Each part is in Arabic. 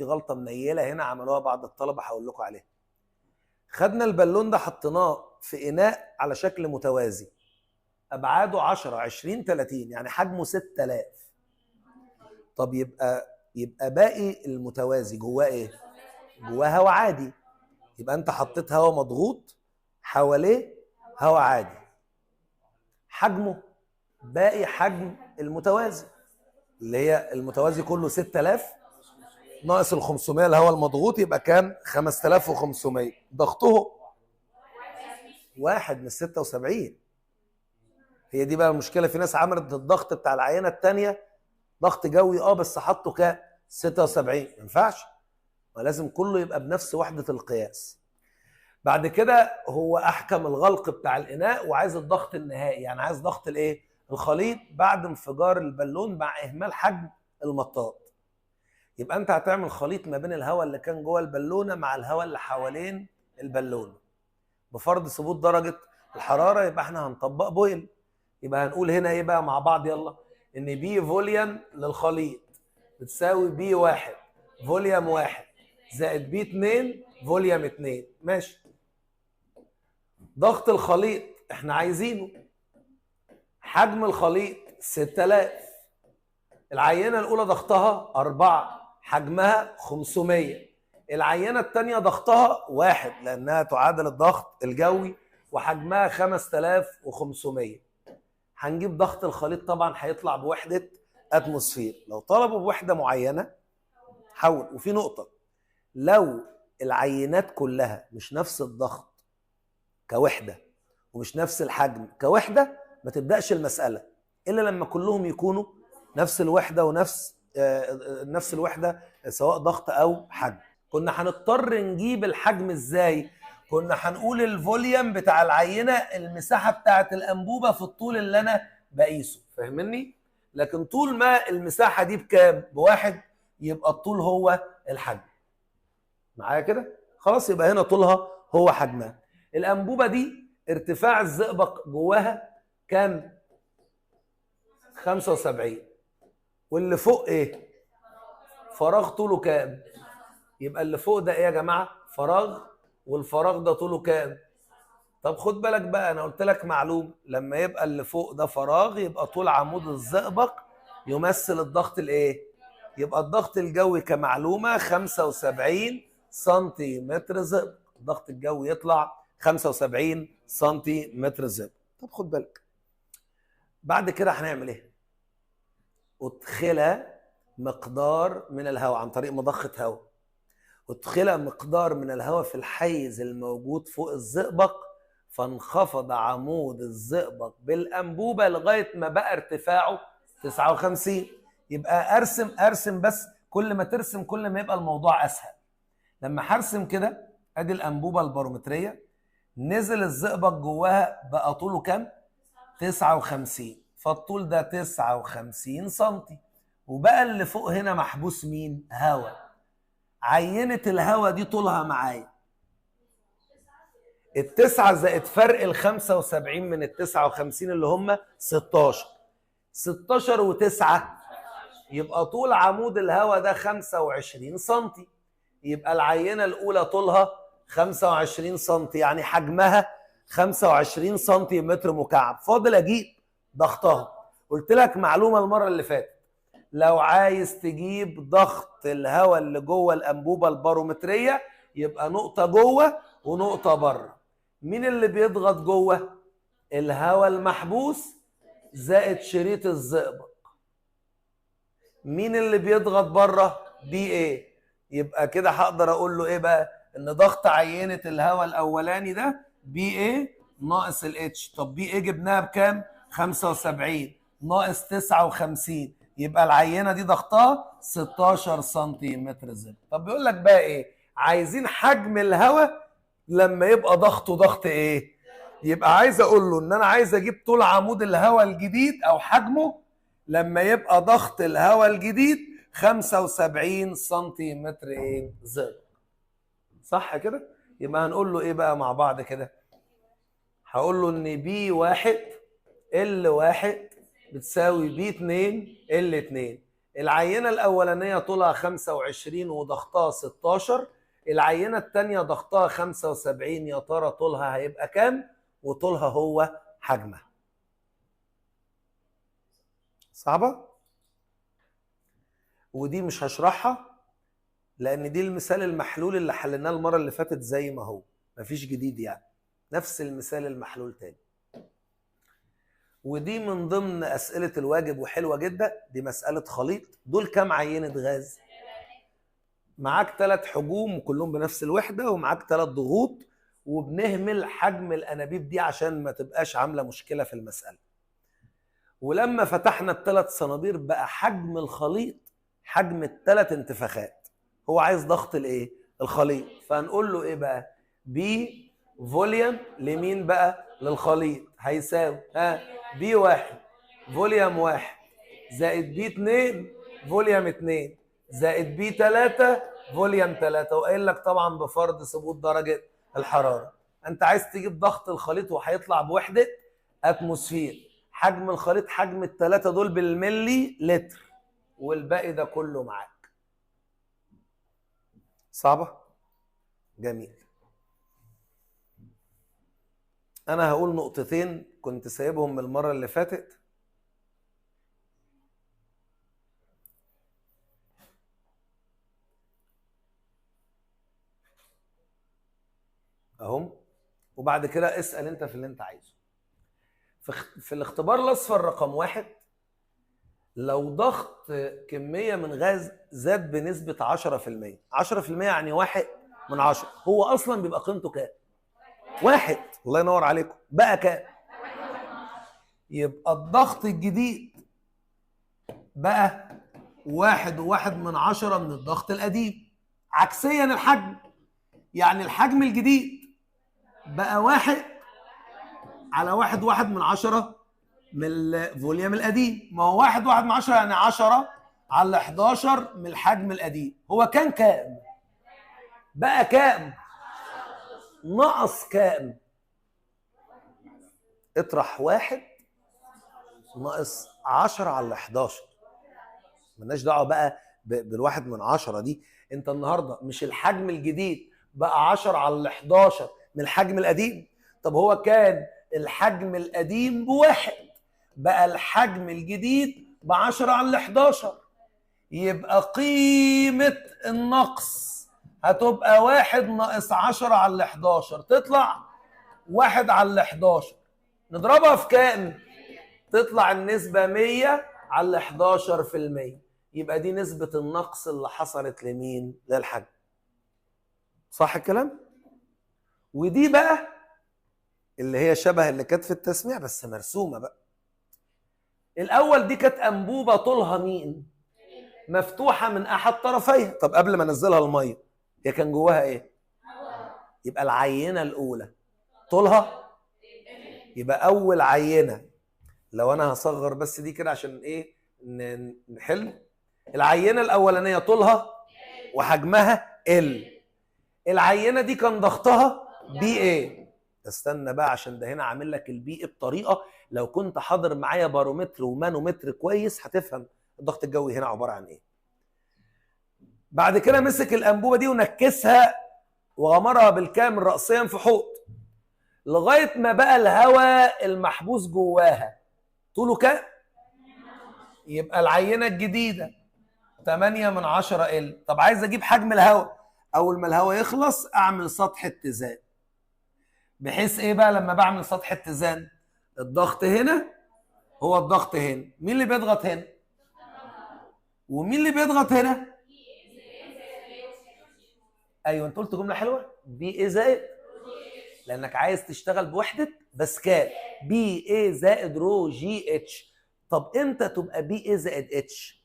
غلطه منيله هنا عملوها بعض الطلبه هقول لكم عليها. خدنا البالون ده حطيناه في اناء على شكل متوازي، ابعاده 10 20 30، يعني حجمه 6000. طب يبقى باقي المتوازي جواه ايه؟ جواه هواء عادي. يبقى انت حطيت هواء مضغوط حواليه هواء عادي، حجمه باقي حجم المتوازي، اللي هي المتوازي كله 6000 ناقص ال 500 الهواء المضغوط، يبقى كام؟ 5500. ضغطه 1 من 76. هي دي بقى المشكله، في ناس عملت الضغط بتاع العينه الثانيه ضغط جوي بس حطوا كام؟ 76. ما ينفعش، ولازم كله يبقى بنفس وحده القياس. بعد كده هو احكم الغلق بتاع الاناء وعايز الضغط النهائي، يعني عايز ضغط الايه؟ الخليط بعد انفجار البالون مع اهمال حجم المطاط. يبقى انت هتعمل خليط ما بين الهواء اللي كان جوه البالونه مع الهواء اللي حوالين البالونه بفرض ثبوت درجه الحراره. يبقى احنا هنطبق بويل. يبقى هنقول هنا ايه بقى مع بعض؟ يلا، ان بي فوليوم للخليط بتساوي بي 1 فوليوم 1 زائد بي 2 فوليوم 2. ماشي. ضغط الخليط احنا عايزينه، حجم الخليط 6000. العينه الاولى ضغطها 4 حجمها 500. العينه الثانيه ضغطها 1 لانها تعادل الضغط الجوي وحجمها 5500. هنجيب ضغط الخليط، طبعا هيطلع بوحده اتموسفير. لو طلبوا بوحده معينه حول. وفي نقطه، لو العينات كلها مش نفس الضغط كوحده ومش نفس الحجم كوحده، ما تبداش المساله الا لما كلهم يكونوا نفس الوحده ونفس نفس الوحده سواء ضغط او حجم. كنا هنضطر نجيب الحجم ازاي؟ كنا هنقول الفوليوم بتاع العينه المساحه بتاعه الانبوبه في الطول اللي انا بقيسه، فاهمني؟ لكن طول ما المساحه دي بكام؟ بواحد، يبقى الطول هو الحجم. معايا كده؟ خلاص، يبقى هنا طولها هو حجمها. الانبوبه دي ارتفاع الزئبق جواها كام؟ 75. واللي فوق ايه؟ فراغ طوله كام؟ يبقى اللي فوق ده ايه يا جماعه؟ فراغ، والفراغ ده طوله كام؟ طب خد بالك بقى، انا قلت لك معلوم، لما يبقى اللي فوق ده فراغ يبقى طول عمود الزئبق يمثل الضغط الايه؟ يبقى الضغط الجوي كمعلومه 75 سنتيمتر زئبق. الضغط الجوي يطلع 75 سنتيمتر زئبق. طب خد بالك، بعد كده هنعمل ايه؟ ادخل مقدار من الهواء عن طريق مضخه هواء. ادخل مقدار من الهواء في الحيز الموجود فوق الزئبق، فانخفض عمود الزئبق بالانبوبه لغايه ما بقى ارتفاعه 59. يبقى ارسم بس، كل ما ترسم كل ما يبقى الموضوع اسهل. لما هرسم كده، ادي الانبوبه البارومتريه، نزل الزئبق جواها بقى طوله كام؟ 59. فالطول ده 59 سم. وبقى اللي فوق هنا محبوس مين؟ هواء. عينة الهواء دي طولها معايا التسعة زائد فرق ال 75 من ال 59 اللي هم 16. 16 و9 يبقى طول عمود الهواء ده 25 سم. يبقى العينة الأولى طولها 25 سم، يعني حجمها 25 سنتيمتر مكعب. فاضل أجيب ضغطها. قلت لك معلومة المرة اللي فاتت، لو عايز تجيب ضغط الهواء اللي جوه الانبوبه البارومتريه يبقى نقطه جوه ونقطه بره. مين اللي بيضغط جوه؟ الهواء المحبوس زائد شريط الزئبق. مين اللي بيضغط بره؟ بي ايه. يبقى كده هقدر اقول له ايه بقى؟ ان ضغط عينه الهواء الاولاني ده بي ايه ناقص الاتش. طب بي ايه جبناها بكام؟ 75 ناقص 59. يبقى العينه دي ضغطها 16 سنتيمتر زئبق. طب بيقول لك بقى ايه؟ عايزين حجم الهواء لما يبقى ضغطه ضغط ايه؟ يبقى عايز اقول له ان انا عايز اجيب طول عمود الهواء الجديد او حجمه لما يبقى ضغط الهواء الجديد 75 سنتيمتر ايه؟ زئبق. صح كده؟ يبقى هنقول له ايه بقى مع بعض كده؟ هقول له ان بي 1 ال 1 بتساوي بي 2 ال 2. العينة الأولانية طولها 25 وضغطها 16، العينة الثانية ضغطها 75، يا ترى طولها هيبقى كام؟ وطولها هو حجمها. صعبة؟ ودي مش هشرحها لأن دي المثال المحلول اللي حلناه المرة اللي فاتت زي ما هو، مفيش جديد يعني، نفس المثال المحلول تاني. ودي من ضمن أسئلة الواجب وحلوة جدا، دي مسألة خليط. دول كام عينة غاز؟ معاك 3 حجوم وكلهم بنفس الوحدة، ومعاك 3 ضغوط، وبنهمل حجم الأنابيب دي عشان ما تبقاش عاملة مشكلة في المسألة. ولما فتحنا ال3 صنابير بقى حجم الخليط حجم ال3 انتفاخات. هو عايز ضغط الايه؟ الخليط. فهنقول له ايه بقى؟ بي فوليوم لمين بقى؟ للخليط، هيساوي بي 1 فوليوم 1 زائد بي 2 فوليوم 2 زائد بي 3 فوليوم 3. وقايل لك طبعا بفرض ثبوت درجة الحرارة. انت عايز تجيب ضغط الخليط وهيطلع بوحدة اتموسفير. حجم الخليط حجم ال3 دول بالملي لتر، والباقي ده كله معاك. صعبة؟ جميل. انا هقول نقطتين كنت سايبهم من المرة اللي فاتت. اهم، وبعد كده اسأل انت في اللي انت عايزه. في الاختبار الاصفر رقم 1، لو ضغط كمية من غاز زاد بنسبة 10%، 10% يعني 1/10، هو اصلا بيبقى قيمته كام؟ 1. الله ينور عليكم. بقى كام؟ يبقى الضغط الجديد بقى 1.1 من الضغط القديم. عكسيا الحجم، يعني الحجم الجديد بقى 1/1 من الفوليوم القديم. ما هو 1/1 يعني 10/11 من الحجم القديم. هو كان كام؟ بقى كام؟ نقص كام؟ اطرح 1 ناقص 10/11. مالناش دعوه بقى بال1/10 دي. انت النهارده مش الحجم الجديد بقى 10/11 من الحجم القديم؟ طب هو كان الحجم القديم ب1، بقى الحجم الجديد ب10/11، يبقى قيمة النقص هتبقى 1 ناقص 10/11، تطلع 1/11. نضربها في كام؟ تطلع النسبة 100/11%. يبقى دي نسبة النقص اللي حصلت لمين؟ للحجم. صح الكلام؟ ودي بقى اللي هي شبه اللي كانت في التسميع بس مرسومة بقى. الأول دي كانت أنبوبة طولها مين؟ مفتوحة من أحد طرفيها. طب قبل ما أنزلها المية هي كان جواها إيه؟ يبقى العينة الأولى طولها، يبقى أول عينة، لو أنا هصغر بس دي كده عشان إيه نحل. العينة الأولانية طولها وحجمها ال. العينة دي كان ضغطها بي ايه. استنى بقى عشان ده هنا عامل لك البي ايه بطريقة لو كنت حاضر معايا بارومتر ومانومتر كويس هتفهم الضغط الجوي هنا عبارة عن ايه. بعد كده مسك الأنبوبة دي ونكسها وغمرها بالكامل رأسيا في حوض لغاية ما بقى الهواء المحبوس جواها طوله كام؟ يبقى العينة الجديدة 8/10 ال. طب عايز اجيب حجم الهواء، اول ما الهواء يخلص اعمل سطح اتزان، بحيث ايه بقى لما بعمل سطح اتزان؟ الضغط هنا هو الضغط هنا. مين اللي بيضغط هنا؟ ومين اللي بيضغط هنا؟ ايوه انت قلت جمله حلوه، بي ايه زائد، لانك عايز تشتغل بوحده باسكال. بي ايه زائد رو جي اتش. طب امتى تبقى بي ايه زائد اتش؟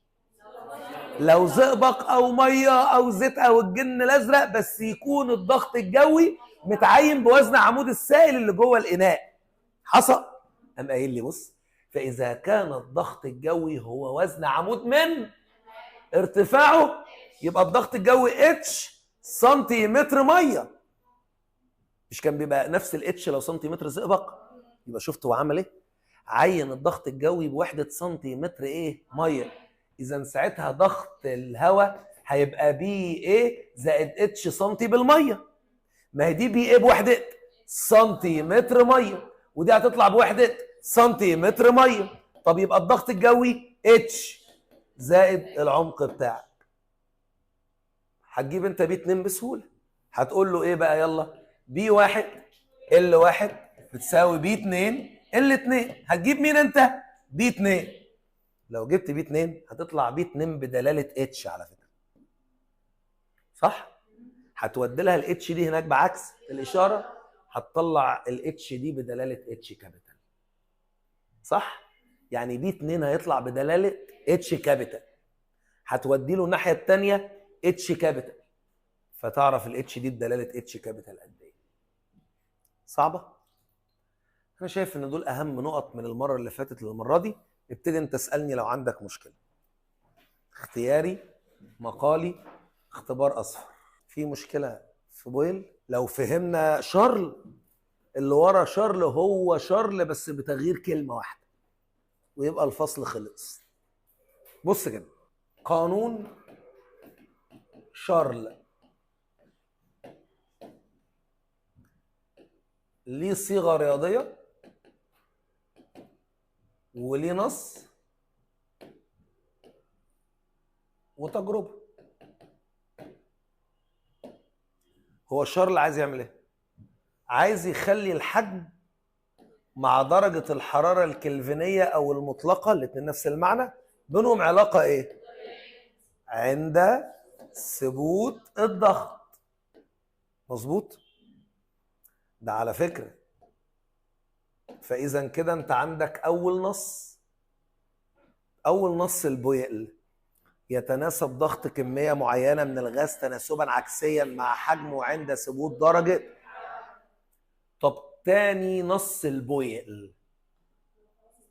لو زئبق او ميه او زيت او الجن الازرق، بس يكون الضغط الجوي متعين بوزن عمود السائل اللي جوه الاناء. حصل؟ قام قايل لي بص، فاذا كان الضغط الجوي هو وزن عمود من ارتفاعه، يبقى الضغط الجوي اتش سنتيمتر ميه. مش كان بيبقى نفس الاتش لو سنتيمتر زئبق؟ يبقى شفت هو عمل ايه؟ عين الضغط الجوي بوحده سنتيمتر ايه؟ ميه. اذا ساعتها ضغط الهواء هيبقى بي ايه زائد اتش سنتي بالميه. ما هي دي بي ايه بوحده سنتيمتر ميه، ودي هتطلع بوحده سنتيمتر ميه. طب يبقى الضغط الجوي اتش زائد العمق بتاعك. هتجيب انت بي 2 بسهوله. هتقول له ايه بقى؟ يلا بي 1 ال 1 بتساوي بي 2 ال 2. هتجيب مين انت؟ بي 2. لو جبت بي 2 هتطلع بي 2 بدلاله اتش على فكره، صح؟ هتودي لها الاتش دي هناك بعكس الاشاره، هتطلع الاتش دي بدلاله اتش كابيتال، صح؟ يعني بي 2 هيطلع بدلاله اتش كابيتال، هتودي له الناحيه الثانيه اتش كابيتال، فتعرف الاتش دي بدلاله اتش كابيتال قد ايه. صعبه؟ انا شايف ان دول اهم نقط من المره اللي فاتت للمره دي. ابتدي انت اسالني لو عندك مشكله. اختياري، مقالي، اختبار اصفر. في مشكله في بويل؟ لو فهمنا شارل، اللي ورا شارل هو شارل بس بتغيير كلمه واحده ويبقى الفصل خلص. بص كده، قانون شارل ليه صيغه رياضيه وليه نص وتجربه. هو شارل عايز يعمل ايه؟ عايز يخلي الحجم مع درجة الحرارة الكلفينية أو المطلقة، الاتنين نفس المعنى، بينهم علاقة إيه؟ عند ثبوت الضغط. مظبوط؟ ده على فكرة. فإذا كده أنت عندك أول نص البويل يتناسب ضغط كمية معينة من الغاز تناسبا عكسيا مع حجمه عند ثبوت درجة. طب تاني نص البويل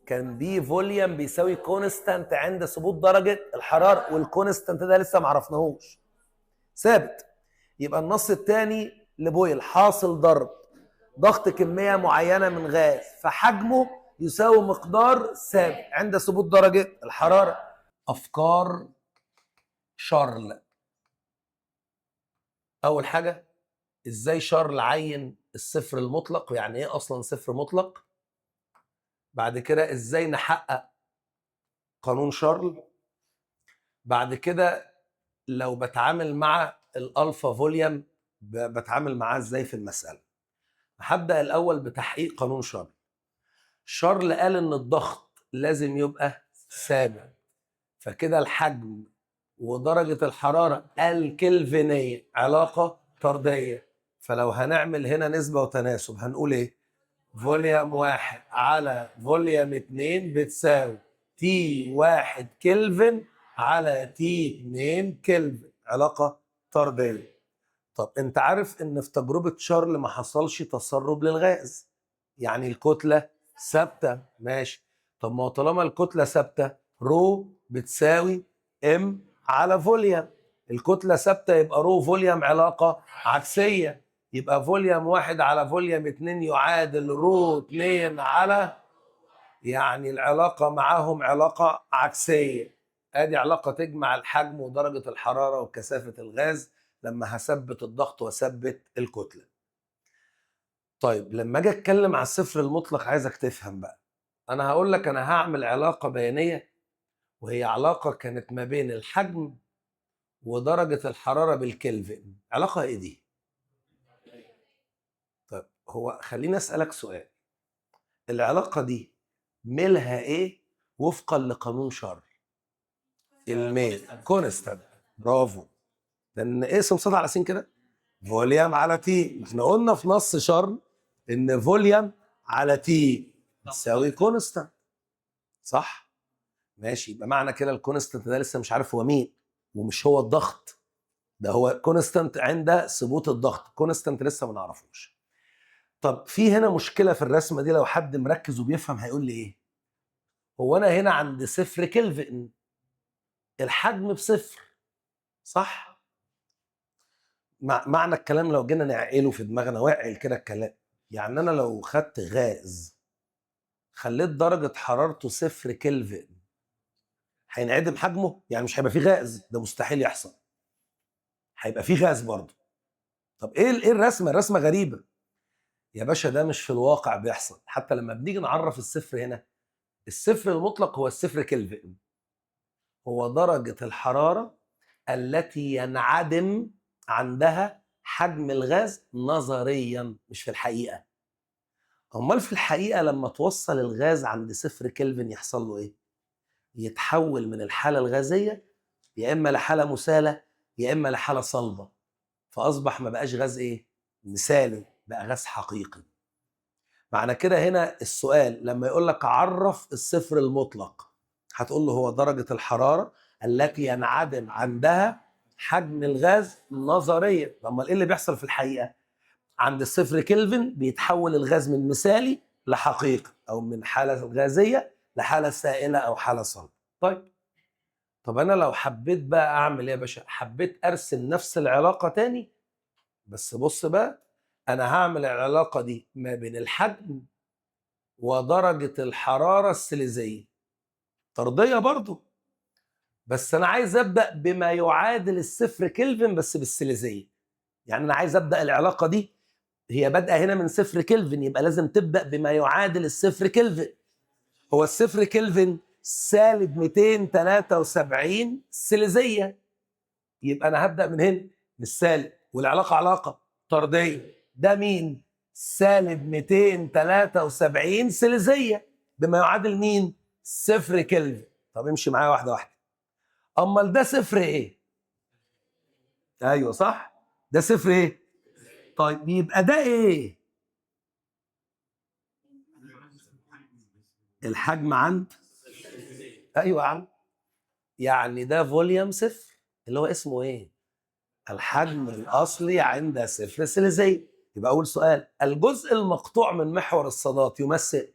كان بي فوليوم بيساوي كونستانت عند ثبوت درجه الحراره، والكونستانت ده لسه ما عرفناهوش، ثابت. يبقى النص الثاني لبويل حاصل ضرب ضغط كميه معينه من غاز فحجمه يساوي مقدار ثابت عند ثبوت درجه الحراره. افكار شارل. اول حاجه، ازاي شارل عين الصفر المطلق، ويعني ايه اصلا صفر مطلق. بعد كده ازاي نحقق قانون شارل. بعد كده لو بتعامل مع الالفا فوليوم بتعامل معاه ازاي في المساله. هبدا الاول بتحقيق قانون شارل. شارل قال ان الضغط لازم يبقى ثابت، فكده الحجم ودرجه الحراره الكلفينيه علاقه طرديه. فلو هنعمل هنا نسبه وتناسب هنقول ايه؟ فوليوم 1 على فوليوم 2 بتساوي تي 1 كلفن على تي 2 كلفن، علاقة طردية. طب انت عارف ان في تجربة شارل ما حصلش تسرب للغاز، يعني الكتلة ثابتة، ماشي. طب ما هو طالما الكتلة ثابتة رو بتساوي ام على فوليوم، الكتلة ثابتة يبقى رو فوليوم علاقة عكسية، يبقى فوليوم 1 على فوليوم 2 يعادل رو 2 على، يعني العلاقة معاهم علاقة عكسية. ادي علاقة تجمع الحجم ودرجة الحرارة وكثافة الغاز لما هثبت الضغط واثبت الكتلة. طيب لما اجي اتكلم على الصفر المطلق عايزك تفهم بقى. انا هقول لك انا هعمل علاقة بيانية، وهي علاقة كانت ما بين الحجم ودرجة الحرارة بالكلفن. علاقة ايه دي؟ طيب هو خليني اسألك سؤال، العلاقة دي ميلها ايه وفقا لقانون شارل؟ الميل كونستانت. برافو. لان اقسم صاد على س كده، فوليوم على تي. احنا قلنا في نص شارل ان فوليوم على تي تساوي كونستانت، صح؟ ماشي. يبقى معنى كده الكونستانت ده لسه مش عارف هو مين، ومش هو الضغط ده، هو كونستانت عند ثبوت الضغط، كونستانت لسه ما نعرفوش. طب في هنا مشكله في الرسمه دي، لو حد مركز وبيفهم هيقول لي ايه؟ هو انا هنا عند صفر كلفن الحجم بصفر، صح؟ معنى الكلام لو جينا نعقله في دماغنا، واعقل كده الكلام، يعني انا لو خدت غاز خليت درجه حرارته صفر كلفن هينعدم حجمه، يعني مش هيبقى فيه غاز، ده مستحيل يحصل. هيبقى فيه غاز برضه. طب ايه الرسمه؟ الرسمه غريبه يا باشا، ده مش في الواقع بيحصل. حتى لما بنيجي نعرف الصفر هنا، الصفر المطلق هو الصفر كلفن، هو درجه الحراره التي ينعدم عندها حجم الغاز نظريا، مش في الحقيقه. امال في الحقيقه لما توصل الغاز عند صفر كلفن يحصل له ايه؟ يتحول من الحاله الغازيه يا اما لحاله مساله يا اما لحاله صلبه، فاصبح ما بقاش غاز ايه؟ مثالي، بقى غاز حقيقي. معنى كده هنا السؤال لما يقول لك عرف الصفر المطلق، هتقول له هو درجه الحراره التي ينعدم عندها حجم الغاز نظريا. امال ايه اللي بيحصل في الحقيقه؟ عند الصفر كلفن بيتحول الغاز من مثالي لحقيقي، او من حاله غازيه لحاله سائله او حاله صلبه. طب انا لو حبيت بقى اعمل ايه يا باشا؟ حبيت ارسم نفس العلاقه تاني، بس بص بقى، انا هعمل العلاقه دي ما بين الحجم ودرجه الحراره السليزيه، طرديه برضو، بس انا عايز ابدا بما يعادل الصفر كلفن بس بالسليزيه. يعني انا عايز ابدا العلاقه دي، هي بادئه هنا من صفر كلفن، يبقى لازم تبدا بما يعادل الصفر كلفن. هو الصفر كلفن سالب 273 سليزيه، يبقى انا هبدا من هنا من السالب، والعلاقه علاقه طرديه. ده مين؟ سالب 273 سليزيه، بما يعادل مين؟ صفر كلفن. طب امشي معايا واحده واحده. امال ده صفر ايه؟ ايوه صح، ده صفر ايه؟ طيب يبقى ده ايه؟ الحجم عند، ايوه يا عم، يعني ده فوليوم صفر اللي هو اسمه ايه؟ الحجم الاصلي عند صفر سليزيه. يبقى اول سؤال، الجزء المقطوع من محور الصادات يمثل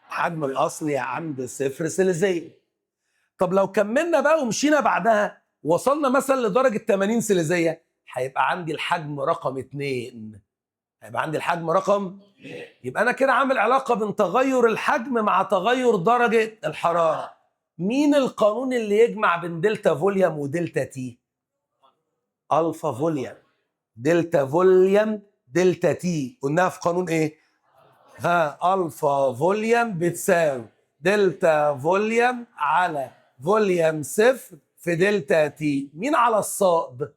الحجم الاصلي عند صفر سليزيه. طب لو كملنا بقى ومشينا بعدها وصلنا مثلا لدرجه 80 سليزيه، هيبقى عندي الحجم رقم 2. هيبقى عندي الحجم رقم، يبقى انا كده عامل علاقه بين تغير الحجم مع تغير درجه الحراره. مين القانون اللي يجمع بين دلتا فوليوم ودلتا تي؟ الفا فوليوم دلتا فوليوم دلتا تي، قلناها في قانون ايه؟ الفا فوليوم بتساوي دلتا فوليوم على فوليوم صفر في دلتا تي. مين على الصاد؟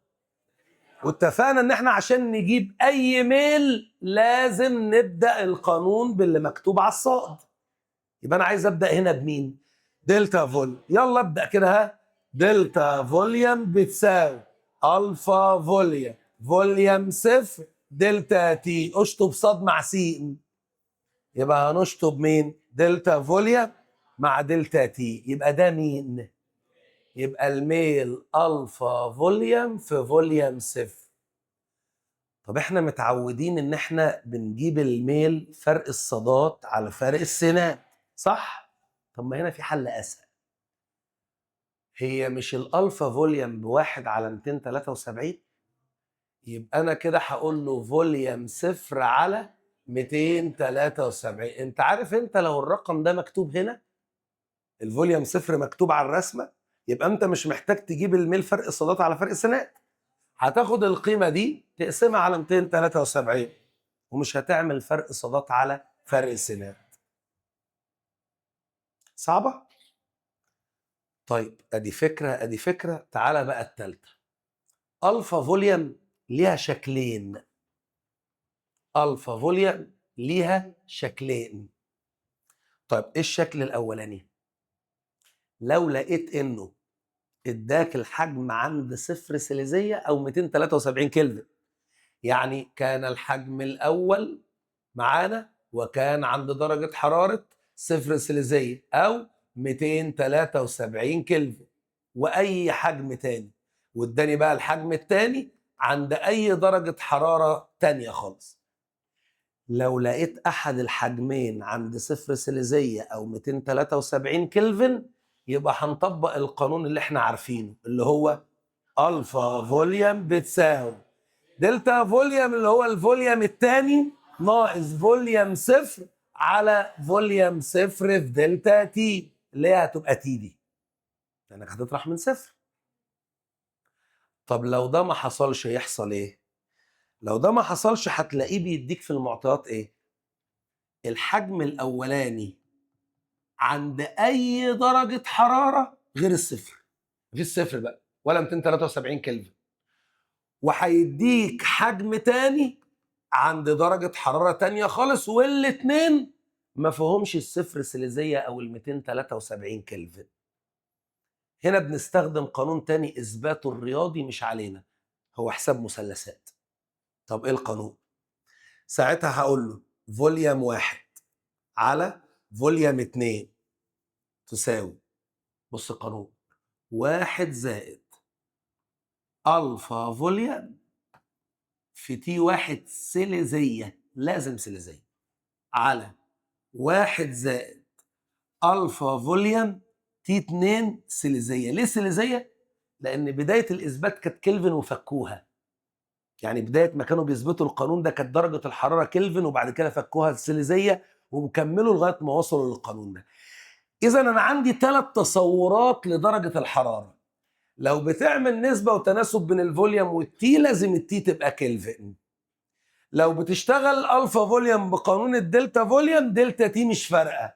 واتفقنا ان احنا عشان نجيب اي ميل لازم نبدا القانون باللي مكتوب على الصاد. يبقى انا عايز ابدا هنا بمين؟ دلتا فوليوم. يلا ابدا كده. دلتا فوليوم بتساوي الفا فوليوم فوليوم صفر دلتا تي، اشطب صاد مع سين. يبقى هنشطب مين؟ دلتا فوليوم مع دلتا تي. يبقى ده مين؟ يبقى الميل الفا فوليوم في فوليوم صفر. طب احنا متعودين ان احنا بنجيب الميل فرق الصادات على فرق السينات، صح؟ طب ما هنا في حل اسهل. هي مش الالفا فوليوم بواحد على 273؟ يبقى انا كده هقول له فوليوم صفر على 273. انت عارف انت لو الرقم ده مكتوب هنا، الفوليوم صفر مكتوب على الرسمه، يبقى انت مش محتاج تجيب الميل فرق الصادات على فرق السينات. هتاخد القيمه دي تقسمها على 273 ومش هتعمل فرق صادات على فرق السينات. صعبه؟ طيب ادي فكره، ادي فكره. تعالى بقى الثالثه. الفا فوليوم ليها شكلين. الفا فوليوم ليها شكلين. طيب ايه الشكل الاولاني؟ لو لقيت انه اداك الحجم عند صفر سليزيه او 273 كلفن، يعني كان الحجم الاول معانا وكان عند درجه حراره صفر سليزيه او 273 كلفن، واي حجم تاني، واداني بقى الحجم التاني عند اي درجه حراره تانيه خالص. لو لقيت احد الحجمين عند صفر سليزيه او 273 كلفن، يبقى هنطبق القانون اللي احنا عارفينه اللي هو الفا فوليوم بتساوي دلتا فوليوم اللي هو الفوليوم الثاني ناقص فوليوم صفر على فوليوم صفر في دلتا تي اللي هي هتبقى تي دي. لانك هتطرح من صفر. طب لو ده ما حصلش يحصل ايه؟ لو ده ما حصلش هتلاقيه بيديك في المعطيات ايه؟ الحجم الاولاني عند اي درجه حراره غير الصفر، مفيش صفر بقى ولا 273 كلفن، وهيديك حجم تاني عند درجه حراره تانيه خالص، والاتنين ما فيهمش الصفر سيليزيه او ال 273 كلفن. هنا بنستخدم قانون تاني اثباته الرياضي مش علينا، هو حساب مثلثات. طب ايه القانون؟ ساعتها هقول له فوليوم 1 على فوليوم 2 تساوي، بص القانون، 1 زائد الفا فوليوم في تي 1 سيليزيه، لازم سيليزيه، على 1 زائد الفا فوليوم تي 2 سيليزيه. ليه سيليزيه؟ لان بدايه الاثبات كانت كلفن وفكوها، يعني بدايه ما كانوا بيثبتوا القانون ده كانت درجه الحراره كلفن، وبعد كده فكوها السيليزيه وكملوا لغايه ما وصلوا للقانون ده. اذا انا عندي 3 تصورات لدرجه الحراره. لو بتعمل نسبه وتناسب بين الفوليوم والتي لازم التي تبقى كلفن. لو بتشتغل الفا فوليوم بقانون الدلتا فوليوم، دلتا تي مش فارقه.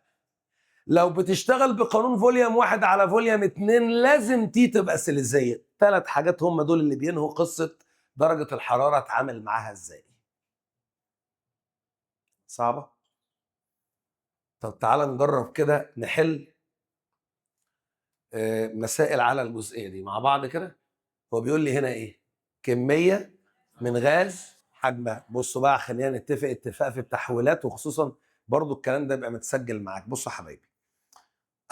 لو بتشتغل بقانون فوليوم 1 على فوليوم 2 لازم تي تبقى سيليزيه. 3 حاجات هم دول اللي بينهوا قصه درجه الحراره اتعامل معاها ازاي. صعبه؟ طب تعالى نجرب كده نحل مسائل على الجزئيه دي مع بعض كده. هو بيقول لي هنا ايه؟ كميه من غاز حجمها، بصوا بقى خلينا نتفق اتفاق في التحويلات، وخصوصا برضو الكلام ده يبقى متسجل معاك. بصوا يا حبايبي،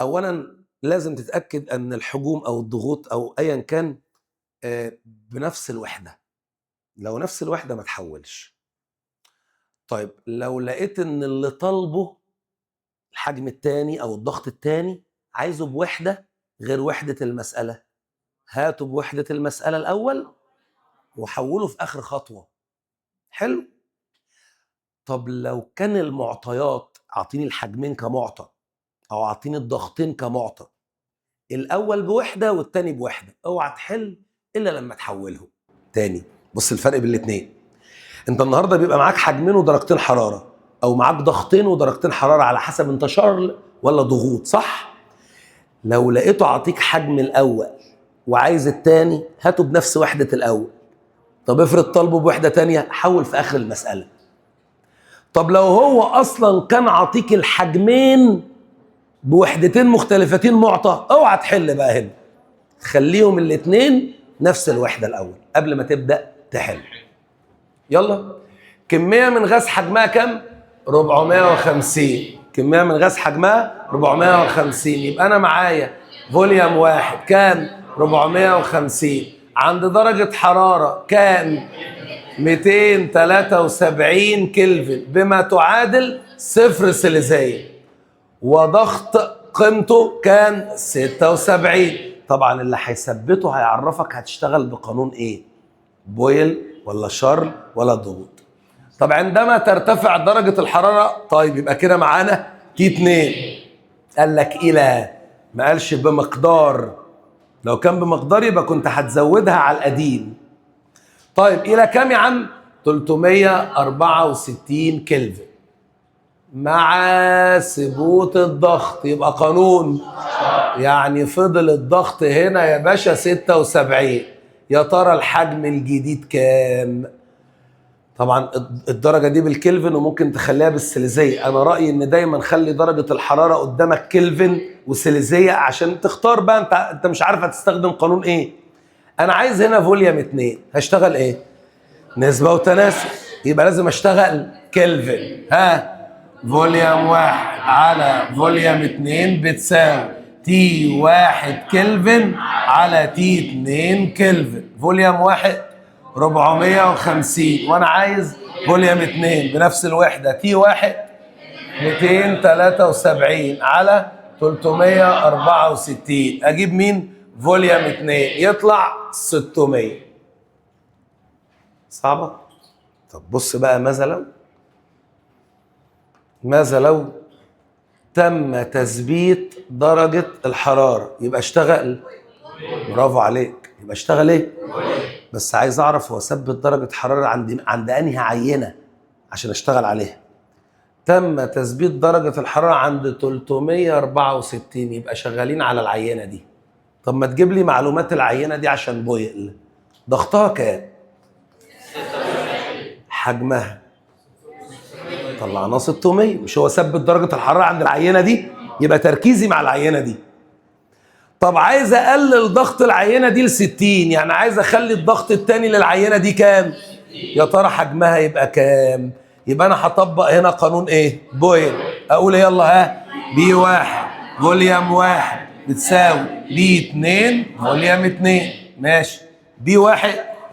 اولا لازم تتاكد ان الحجوم او الضغوط او ايا كان بنفس الوحده. لو نفس الوحده ما تحولش. طيب لو لقيت ان اللي طالبه الحجم الثاني او الضغط الثاني عايزه بوحده غير وحده المساله، هاته بوحده المساله الاول وحوله في اخر خطوه. حلو. طب لو كان المعطيات اعطيني الحجمين كمعطى او اعطيني الضغطين كمعطى، الاول بوحده والتاني بوحده، اوعى تحل الا لما تحولهم. تاني بص الفرق بين الاثنين. انت النهارده بيبقى معاك حجمين ودرجتين حراره، او معاك ضغطين ودرجتين حراره على حسب انت شرل ولا ضغوط، صح؟ لو لقيته اعطيك حجم الاول وعايز التاني، هاته بنفس وحده الاول. طب افرض طالبه بوحده تانيه، حول في اخر المساله. طب لو هو اصلا كان عطيك الحجمين بوحدتين مختلفتين معطى، اوعى تحل بقى هنا، خليهم الاثنين نفس الوحده الاول قبل ما تبدا تحل. يلا، كميه من غاز حجمها كام؟ 450. كميه من غاز حجمها 450، يبقى انا معايا فوليوم 1 كان 450 عند درجه حراره كان 273 كلفن بما تعادل صفر سيليزيه، وضغط قيمته كان 76. طبعا اللي هيثبته هيعرفك هتشتغل بقانون ايه، بويل ولا شارل ولا ضغوط. طب عندما ترتفع درجة الحرارة، طيب يبقى كده معانا تي 2. قال لك إلى، ما قالش بمقدار. لو كان بمقدار يبقى كنت هتزودها على القديم. طيب إلى كام يا عم؟ 364 كلفن مع ثبوت الضغط. يبقى قانون، يعني فضل الضغط هنا يا باشا 76. يا ترى الحجم الجديد كام؟ طبعا الدرجه دي بالكلفن وممكن تخليها بالسيليزيه. انا رايي ان دايما خلي درجه الحراره قدامك كلفن وسيليزيه عشان تختار بقى. انت مش عارف هتستخدم قانون ايه. انا عايز هنا فوليوم 2، هشتغل ايه؟ نسبه وتناسب، يبقى لازم اشتغل كلفن. ها، فوليوم 1 على فوليوم 2 بتساوي تي 1 كلفن على تي 2 كلفن. فوليوم 1 450 وانا عايز فوليوم 2 بنفس الوحده تي 1 273 على 364. اجيب مين؟ فوليوم 2 يطلع 600. صعبه؟ طب بص بقى، ماذا لو تم تثبيت درجة الحرارة، يبقى اشتغل. برافو عليك، يبقى اشتغل ايه؟ بس عايز اعرف هو ثبت درجة حرارة عند انهي عينة عشان اشتغل عليها. تم تثبيت درجة الحرارة عند 364، يبقى شغالين على العينة دي. طب ما تجيب لي معلومات العينة دي عشان بويل. ضغطها كام؟ حجمها طلعناه 600. مش هو ثبت درجة الحرارة عند العينة دي؟ يبقى تركيزي مع العينة دي. طب عايز اقلل ضغط العينة دي ل60، يعني عايز اخلي الضغط التاني للعينة دي كام؟ يا ترى حجمها يبقى كام؟ يبقى انا هطبق هنا قانون ايه؟ بويل. اقول يلا ها، B1 فوليوم 1 بتساوي B2 فوليوم 2. ماشي. B1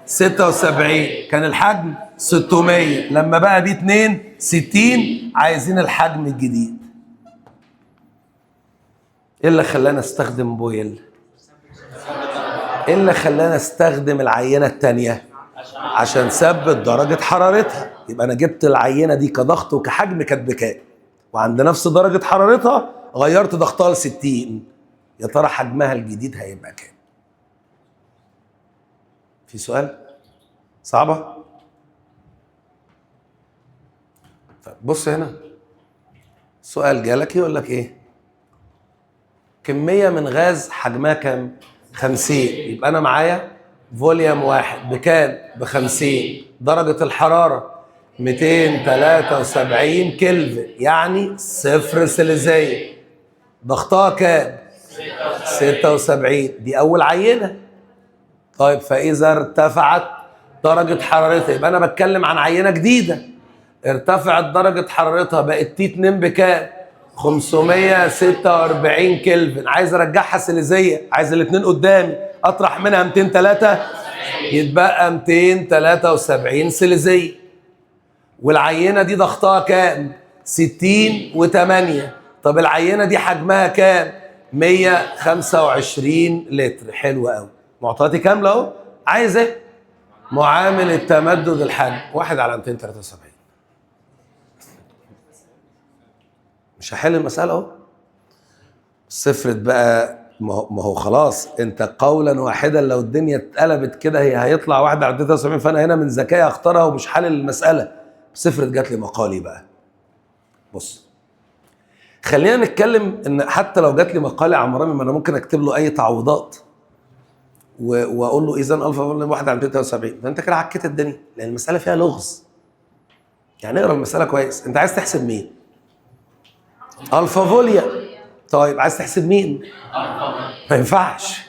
76 كان الحجم 600، لما بقى B2 60. عايزين الحجم الجديد. ايه اللي خلانا استخدم بويل؟ ايه اللي خلانا استخدم العينة التانية؟ عشان ثبت درجة حرارتها. يبقى انا جبت العينة دي كضغط وكحجم كانت بكام، وعند نفس درجة حرارتها غيرت ضغطها ل60. يا ترى حجمها الجديد هيبقى كام؟ في سؤال؟ صعبة؟ طيب بص هنا، سؤال جالك يقول لك ايه؟ كمية من غاز حجمها كام؟ 50. يبقى انا معايا فوليوم 1 بكام؟ ب50. درجة الحرارة 273 كلفن، يعني 0 سيليزية. ضغطها كام؟ 76. دي أول عينة. طيب فإذا ارتفعت درجة حرارتها، يبقى أنا بتكلم عن عينة جديدة. ارتفعت درجة حرارتها بقت T2 بكام؟ 546 كلفن. عايز أرجعها سيليزية، عايز الاتنين قدامي، أطرح منها 203 يتبقى 273 سيليزية. والعينة دي ضغطها كام؟ 60 و8. طب العينة دي حجمها كام؟ 125 لتر. حلو قوي. معطياتي كاملة اهو. عايز ايه؟ معامل التمدد الحجم 1 على 273. مش هحل المسألة اهو. صفرت بقى. ما هو خلاص انت قولا واحدا لو الدنيا اتقلبت كده هيطلع 1 على 273. فانا هنا من ذكائي اختارها ومش حلل المسألة. صفرت جات لي مقالي بقى. بص، خلينا نتكلم ان حتى لو جات لي مقالي عمراني، ما انا ممكن اكتب له اي تعويضات واقول له اذا الفا 1 على 273. فانت كده عكيت الدنيا، لان المسألة فيها لغز. يعني اقرا المسألة كويس. انت عايز تحسب مين؟ الفا فوليا. طيب عايز تحسب مين؟ ما ينفعش،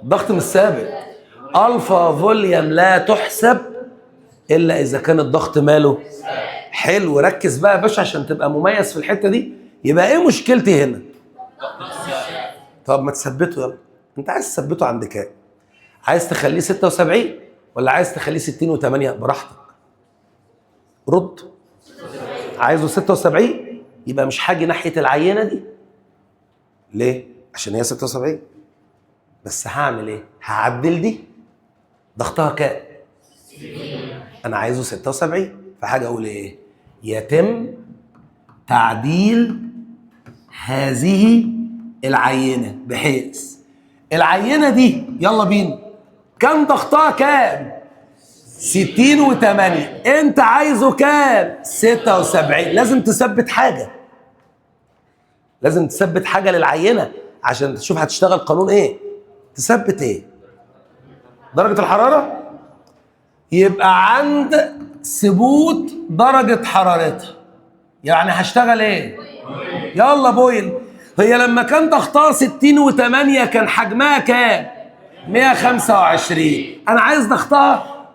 ضغط مش ثابت. الفا فوليوم لا تحسب الا اذا كان الضغط ماله حلو. ركز بقى يا باشا عشان تبقى مميز في الحته دي. يبقى ايه مشكلتي هنا؟ طب ما تثبته يلا. انت عايز تثبته عند كام؟ عايز تخليه 76 ولا عايز تخليه 60 و8؟ براحتك، رد. عايزه 76 يبقى مش هاجي ناحيه العينه دي. ليه؟ عشان هي 76. بس هعمل ايه؟ هعدل دي. ضغطها كام؟ انا عايزه 76. فحاجه اقول ايه؟ يتم تعديل هذه العينه بحيث العينه دي يلا بينا كان ضغطها كام؟ 60 و8. انت عايزه كام؟ 76. لازم تثبت حاجه، لازم تثبت حاجه للعينه عشان تشوف هتشتغل قانون ايه. تثبت ايه؟ درجه الحراره. يبقى عند ثبوت درجه حرارتها يعني هشتغل ايه؟ يلا بويل. هي لما كان ضغطها 60 و8 كان حجمها كام؟ 125. انا عايز ضغطها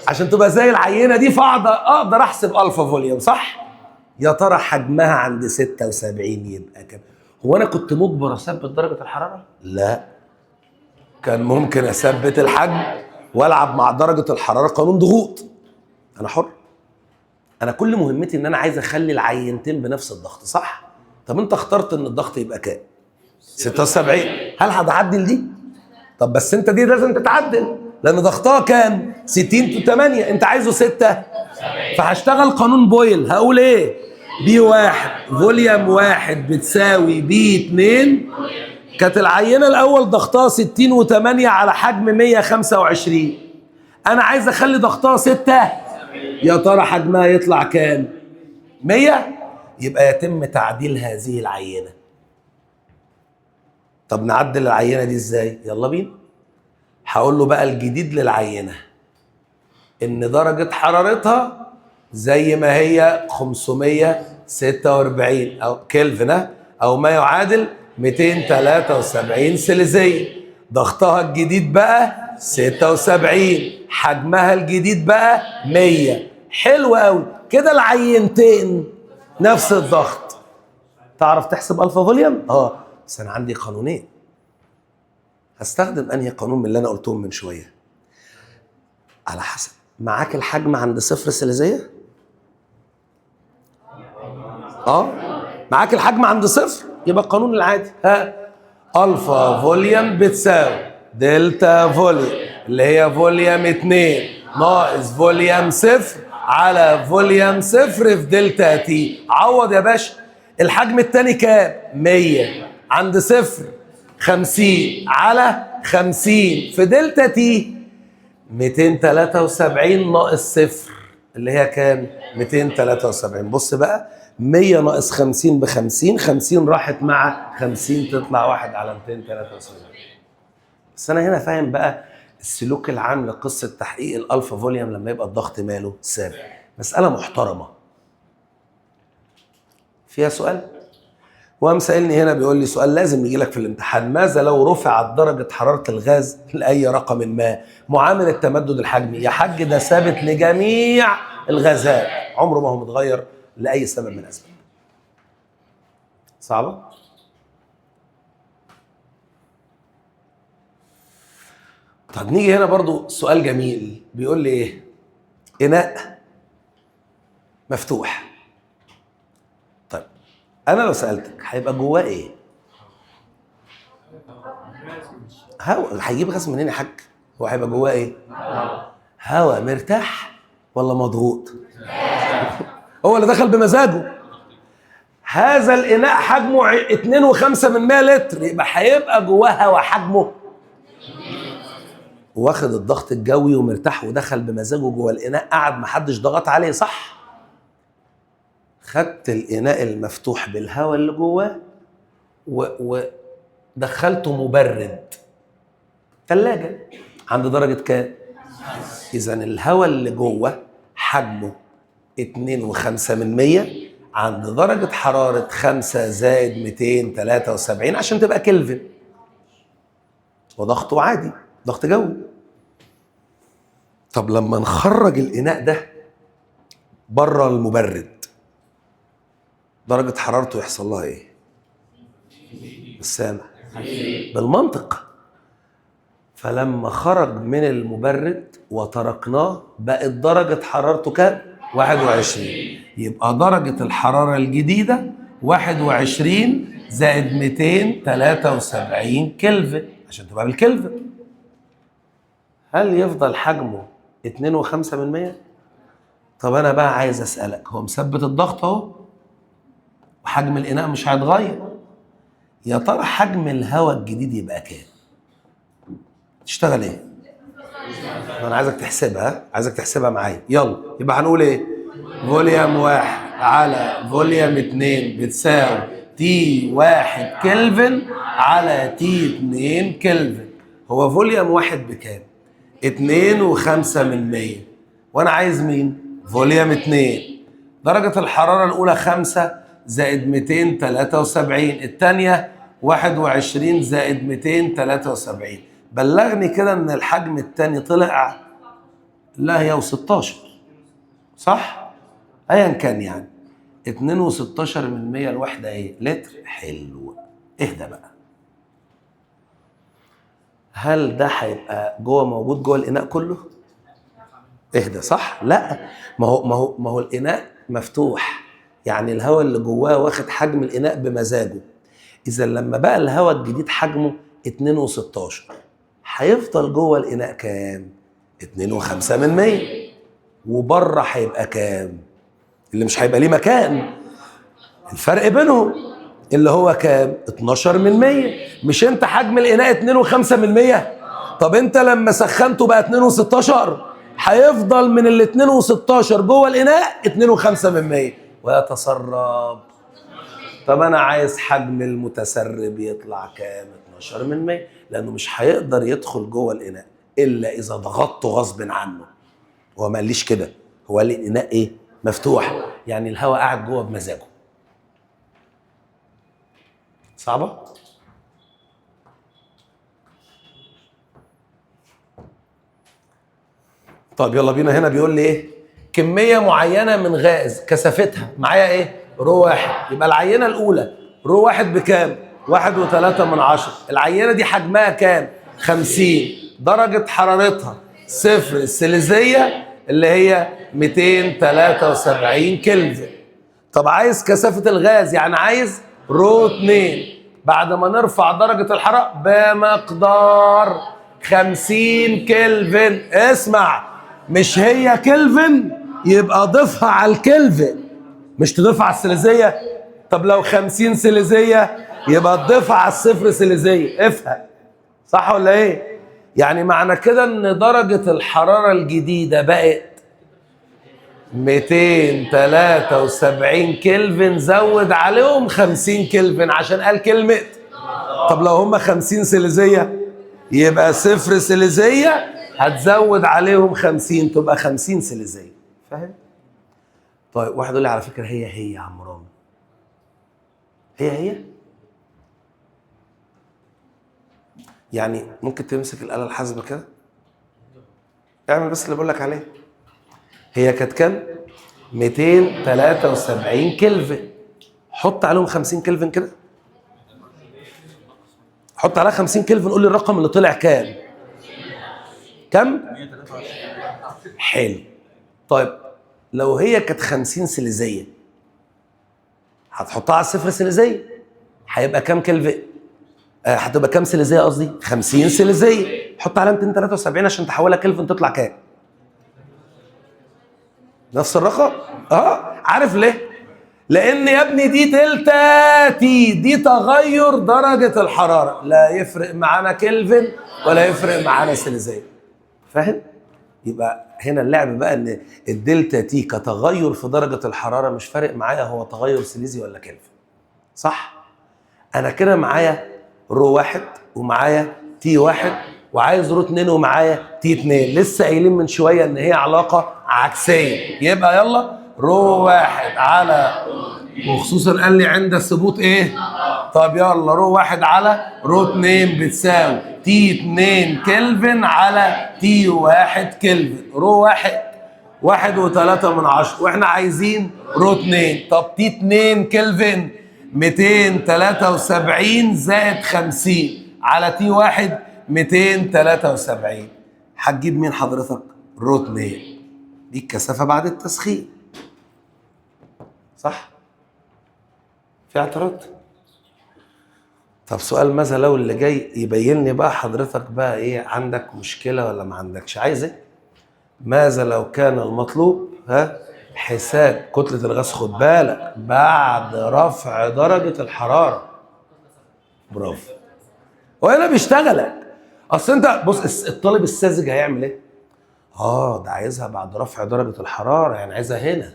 عشان تبقى زي العينه دي، فاقدر احسب الفا فوليوم صح؟ يا ترى حجمها عند 76 يبقى كام؟ هو انا كنت مجبر اثبت درجه الحراره؟ لا، كان ممكن اثبت الحجم والعب مع درجه الحراره قانون ضغوط. انا حر. انا كل مهمتي ان انا عايز اخلي العينتين بنفس الضغط صح؟ طب انت اخترت ان الضغط يبقى كام؟ 76. هل هتعدل دي؟ طب بس انت دي لازم تتعدل. لان ضغطها كام؟ 60/8، انت عايزه 6. فهشتغل قانون بويل، هقول ايه؟ B1 فوليوم 1 بتساوي B2. كانت العينه الاول ضغطها 60/8 على حجم 125. انا عايز اخلي ضغطها 6. يا ترى حجمها يطلع كام؟ 100. يبقى يتم تعديل هذه العينه. طب نعدل العينه دي ازاي؟ يلا بينا. هقول له بقى الجديد للعينه ان درجه حرارتها زي ما هي 546 او كلفن، او ما يعادل 273 سيليزيه. ضغطها الجديد بقى 76، حجمها الجديد بقى 100. حلو قوي كده، العينتين نفس الضغط. تعرف تحسب الفا فوليوم؟ بس انا عندي قانونين. هستخدم انهي قانون من اللي انا قلتهم من شويه؟ على حسب معاك الحجم عند 0 سيليزيه. معاك الحجم عند 0، يبقى القانون العادي. الفا فوليوم بتساوي دلتا فوليوم اللي هي فوليوم 2 ناقص فوليوم 0 على فوليوم 0 في دلتا تي. عوض يا باشا. الحجم الثاني كام؟ 100 عند 0 50 على 50 في دلتا تي 273 ناقص 0 اللي هي كام؟ 273. بص بقى، 100 ناقص 50 ب50، 50 راحت مع 50 تطلع 1 على 273. بس انا هنا فاهم بقى السلوك العام لقصه تحقيق الالفا فوليوم لما يبقى الضغط ماله ثابت. مساله محترمه. فيها سؤال؟ وقام سألني هنا بيقول لي سؤال لازم يجي لك في الامتحان: ماذا لو رفعت درجة حرارة الغاز لأي رقم ما معامل التمدد الحجمي؟ يا حاج ده ثابت لجميع الغازات، عمره ما هو متغير لأي سبب من الأسباب. صعبة؟ طب نيجي هنا برضو سؤال جميل بيقول لي ايه؟ إناء مفتوح. طيب أنا لو سألتك هيبقى جواه إيه؟ هوا. هيجيب غاز منين يا حاج؟ هو هيبقى جواه إيه؟ هوا مرتاح ولا مضغوط؟ هو اللي دخل بمزاجه. هذا الإناء حجمه 2.5 لتر، يبقى هيبقى جواه هوا حجمه واخد الضغط الجوي ومرتاح ودخل بمزاجه جوه الإناء، قعد محدش ضغط عليه، صح؟ خدت الإناء المفتوح بالهواء اللي جواه ودخلته مبرد ثلاجة عند درجة كام؟ إذا الهواء اللي جوه حجمه 2.5 عند درجة حرارة 5 زائد 273 عشان تبقى كلفن، وضغطه عادي، ضغط جوي. طب لما نخرج الإناء ده بره المبرد درجة حرارته يحصل لها ايه؟ بالسامع، بالمنطق. فلما خرج من المبرد وتركناه بقت درجة حرارته كام؟ 21. يبقى درجة الحرارة الجديدة 21 زائد 273 كلفن عشان تبقى بالكلفن. هل يفضل حجمه 2.5%؟ طب أنا بقى عايز أسألك، هو مثبت الضغط أهو وحجم الإناء مش هيتغير، يا ترى حجم الهواء الجديد يبقى كام؟ تشتغل ايه؟ انا عايزك تحسبها، عايزك تحسبها معايا. يلا يبقى هنقول ايه؟ فوليوم 1 على فوليوم 2 بتساوي T1 كلفن على T2 كلفن. هو فوليوم 1 بكام؟ 2.5 وانا عايز مين؟ فوليوم 2. درجة الحرارة الأولى 5 زائد 273، الثانية 21 زائد 273. بلغني كده ان الحجم الثاني طلع لا هي و16، صح؟ ايا كان يعني 2.16 الوحدة ايه؟ لتر. حلو. اهدى بقى. هل ده هيبقى موجود جوه الاناء كله؟ اهدى، صح؟ لا، ما هو الاناء مفتوح، يعني الهواء اللي جواه واخد حجم الاناء بمزاجه. اذا لما بقى الهواء الجديد حجمه 2.16 هيفضل جوه الاناء كام؟ 2.5%. وبره هيبقى كام؟ اللي مش هيبقى ليه مكان، الفرق بينهم اللي هو كام؟ 12%. مش انت حجم الاناء 2.5%؟ طب انت لما سخنته بقى 2.16، هيفضل من ال 2.16 جوه الاناء 2.5% ويتسرب. طب انا عايز حجم المتسرب يطلع كام؟ 12%، لانه مش هيقدر يدخل جوه الاناء الا اذا ضغطته غصب عنه. هو ما قاليش كده، هو قال لي الاناء ايه؟ مفتوح، يعني الهواء قاعد جوه بمزاجه. صعبه؟ طب يلا بينا. هنا بيقول لي ايه؟ كميه معينه من غاز كثافتها معايا ايه؟ رو واحد. يبقى العينه الاولى رو واحد بكام؟ 1.3. العينه دي حجمها كام؟ 50. درجه حرارتها صفر السيليزيه اللي هي 273 كلفن. طب عايز كثافه الغاز، يعني عايز رو 2 بعد ما نرفع درجه الحراره بمقدار 50 كلفن. اسمع، مش هي كلفن يبقى ضيفها على الكلفن، مش تضيفها على السيليزيه. طب لو 50 سيليزيه يبقى تضيفها على الصفر سيليزيه. افهم صح ولا ايه؟ يعني معنى كده ان درجه الحراره الجديده بقت 273 كلفن، زود عليهم 50 كلفن عشان قال كلمه. طب لو هم 50 سيليزيه يبقى صفر سيليزيه هتزود عليهم 50 تبقى 50 سيليزيه. فاهم؟ طيب واحد يقول لي على فكره هي يا عم رامي، هي يعني ممكن تمسك الاله الحاسبه كده، اعمل بس اللي بقول لك عليه. هي كانت كام؟ 273 كلفن. حط عليهم 50 كلفن كده، حط عليها 50 كلفن، قول لي الرقم اللي طلع كام؟ كم؟ حلو. طيب لو هي كانت 50 سيليزيه هتحطها على الصفر سيليزيه، هيبقى كام كلفن؟ هتبقى كام سيليزيه قصدي؟ 50 سيليزيه. حط عليها 273 عشان تحولها كلفن تطلع كام؟ نفس الرقم؟ عارف ليه؟ لان يا ابني دي دلتا تي، دي تغير درجه الحراره، لا يفرق معانا كلفن ولا يفرق معانا سيليزيه. فاهم؟ يبقى هنا اللعب بقى ان الدلتا تي كتغير في درجه الحراره مش فارق معايا هو تغير سيليزي ولا كلفن. صح؟ انا كده معايا رو واحد ومعايا تي واحد وعايز رو 2 ومعايا تي 2. لسه قايلين من شويه ان هي علاقه عكسيه. يبقى يلا رو واحد على، وخصوصا قال لي عند الثبوت ايه؟ طب يلا رو واحد على رو 2 بتساوي تي 2 كلفن على تي 1 كلفن. رو واحد 1.3 واحنا عايزين رو 2. طب تي 2 كلفن 273 زائد 50 على تي 1 273. هتجيب مين حضرتك؟ رو 2. دي الكثافه بعد التسخين. صح؟ في اعتراض؟ طب سؤال ماذا لو اللي جاي يبين لي بقى حضرتك بقى ايه عندك مشكله ولا ما عندكش. عايز ايه؟ ماذا لو كان المطلوب حساب كتله الغاز، خد بالك، بعد رفع درجه الحراره. برافو. وهنا بيشتغلك. اصل انت بص، الطالب الساذج هيعمل ايه؟ ده عايزها بعد رفع درجه الحراره، يعني عايزها هنا.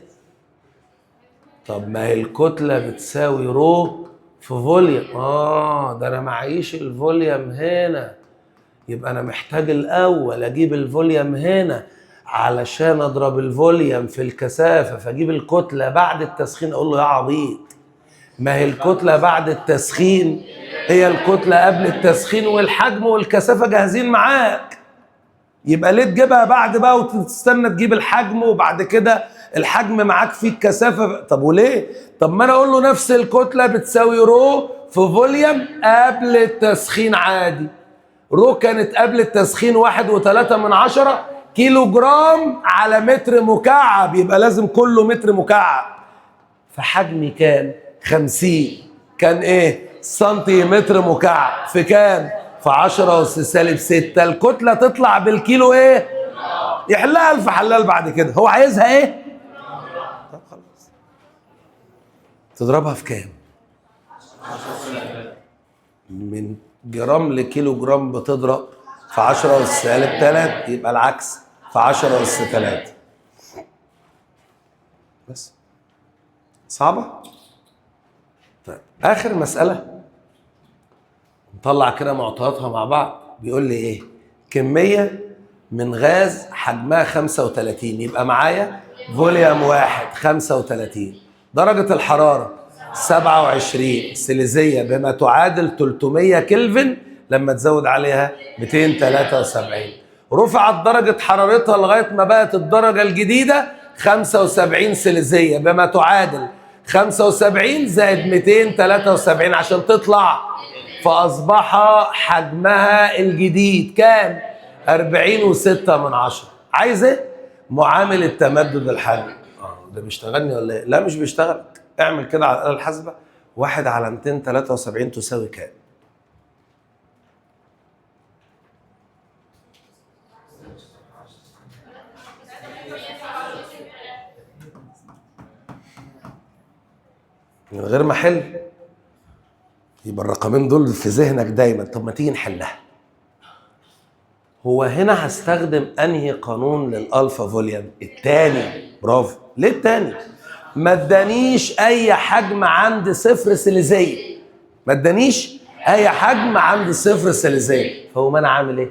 طب ما هي الكتله بتساوي رو في فوليوم. ده انا معيش الفوليوم هنا، يبقى انا محتاج الاول اجيب الفوليوم هنا علشان اضرب الفوليوم في الكثافه فاجيب الكتله بعد التسخين. اقول له يا عبيط، ما هي الكتله بعد التسخين هي الكتله قبل التسخين، والحجم والكثافه جاهزين معاك. يبقى ليه تجيبها بعد بقى وتستنى تجيب الحجم وبعد كده الحجم معاك فيه الكثافه؟ طب وليه؟ طب ما انا اقول له نفس الكتله بتساوي رو في فوليوم قبل التسخين عادي. رو كانت قبل التسخين 1.3 كيلو جرام على متر مكعب، يبقى لازم كله متر مكعب. فحجمي كان 50 كان ايه؟ سنتيمتر مكعب في كام؟ في 10 أس سالب 6. الكتلة تطلع بالكيلو ايه؟ يحلها ألف حلال بعد كده. هو عايزها ايه؟ طب خلاص. تضربها في كام؟ من جرام لكيلو جرام بتضرب في 10 أس سالب 3، يبقى العكس في 10 أس 3. بس صعبة؟ طيب آخر مسألة نطلع كده معطياتها مع بعض. بيقول لي ايه؟ كمية من غاز حجمها 35، يبقى معايا فوليوم واحد 35، درجة الحرارة 27 سيليزية بما تعادل 300 كلفن، لما تزود عليها 273. رفعت درجة حرارتها لغاية ما بقت الدرجة الجديدة 75 سيليزية بما تعادل 75 زائد 273 عشان تطلع، فأصبح حجمها الجديد كام؟ 40.6. عايز ايه؟ معامل التمدد الحجمي. ده بيشتغلني ولا ايه؟ لا مش بيشتغل. اعمل كده على الآلة الحاسبة، 1 على 273 تساوي كام؟ من غير ما احل، يبقى الرقمين دول في ذهنك دايما. طب ما تيجي نحلها. هو هنا هستخدم انهي قانون للالفا فوليوم؟ الثاني. برافو. ليه الثاني؟ ما ادانيش اي حجم عند صفر سيليزيه، ما ادانيش اي حجم عند صفر سيليزيه، فهو انا عامل ايه؟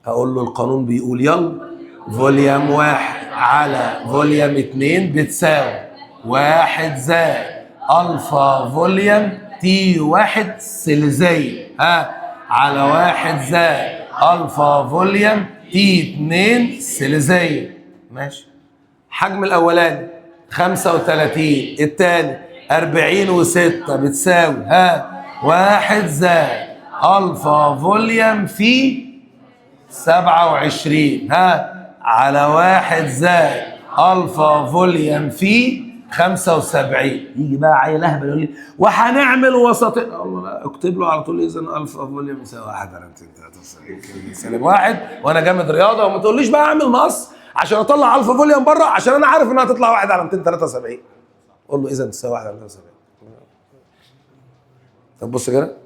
هقول له القانون بيقول يلا فوليوم واحد على فوليوم 2 بتساوي 1 زائد الفا فوليوم تي 1 سيليزيه على 1 زائد الفا فوليوم تي 2 سيليزيه. ماشي. حجم الاولاني 35، الثاني 40.6 بتساوي 1 زائد الفا فوليوم في 27 على 1 زائد الفا فوليوم في 75. يجي بقى عيل اهبل يقول لي وهنعمل وسطين. الله لا، اكتب له على طول اذا الفا فوليوم يساوي 1 على 273 سالب 1 وانا جامد رياضه، وما تقوليش بقى اعمل مقص عشان اطلع الفا فوليوم بره، عشان انا عارف انها هتطلع 1 على 273. قول له اذا تساوي 1 على 273. طب بص كده،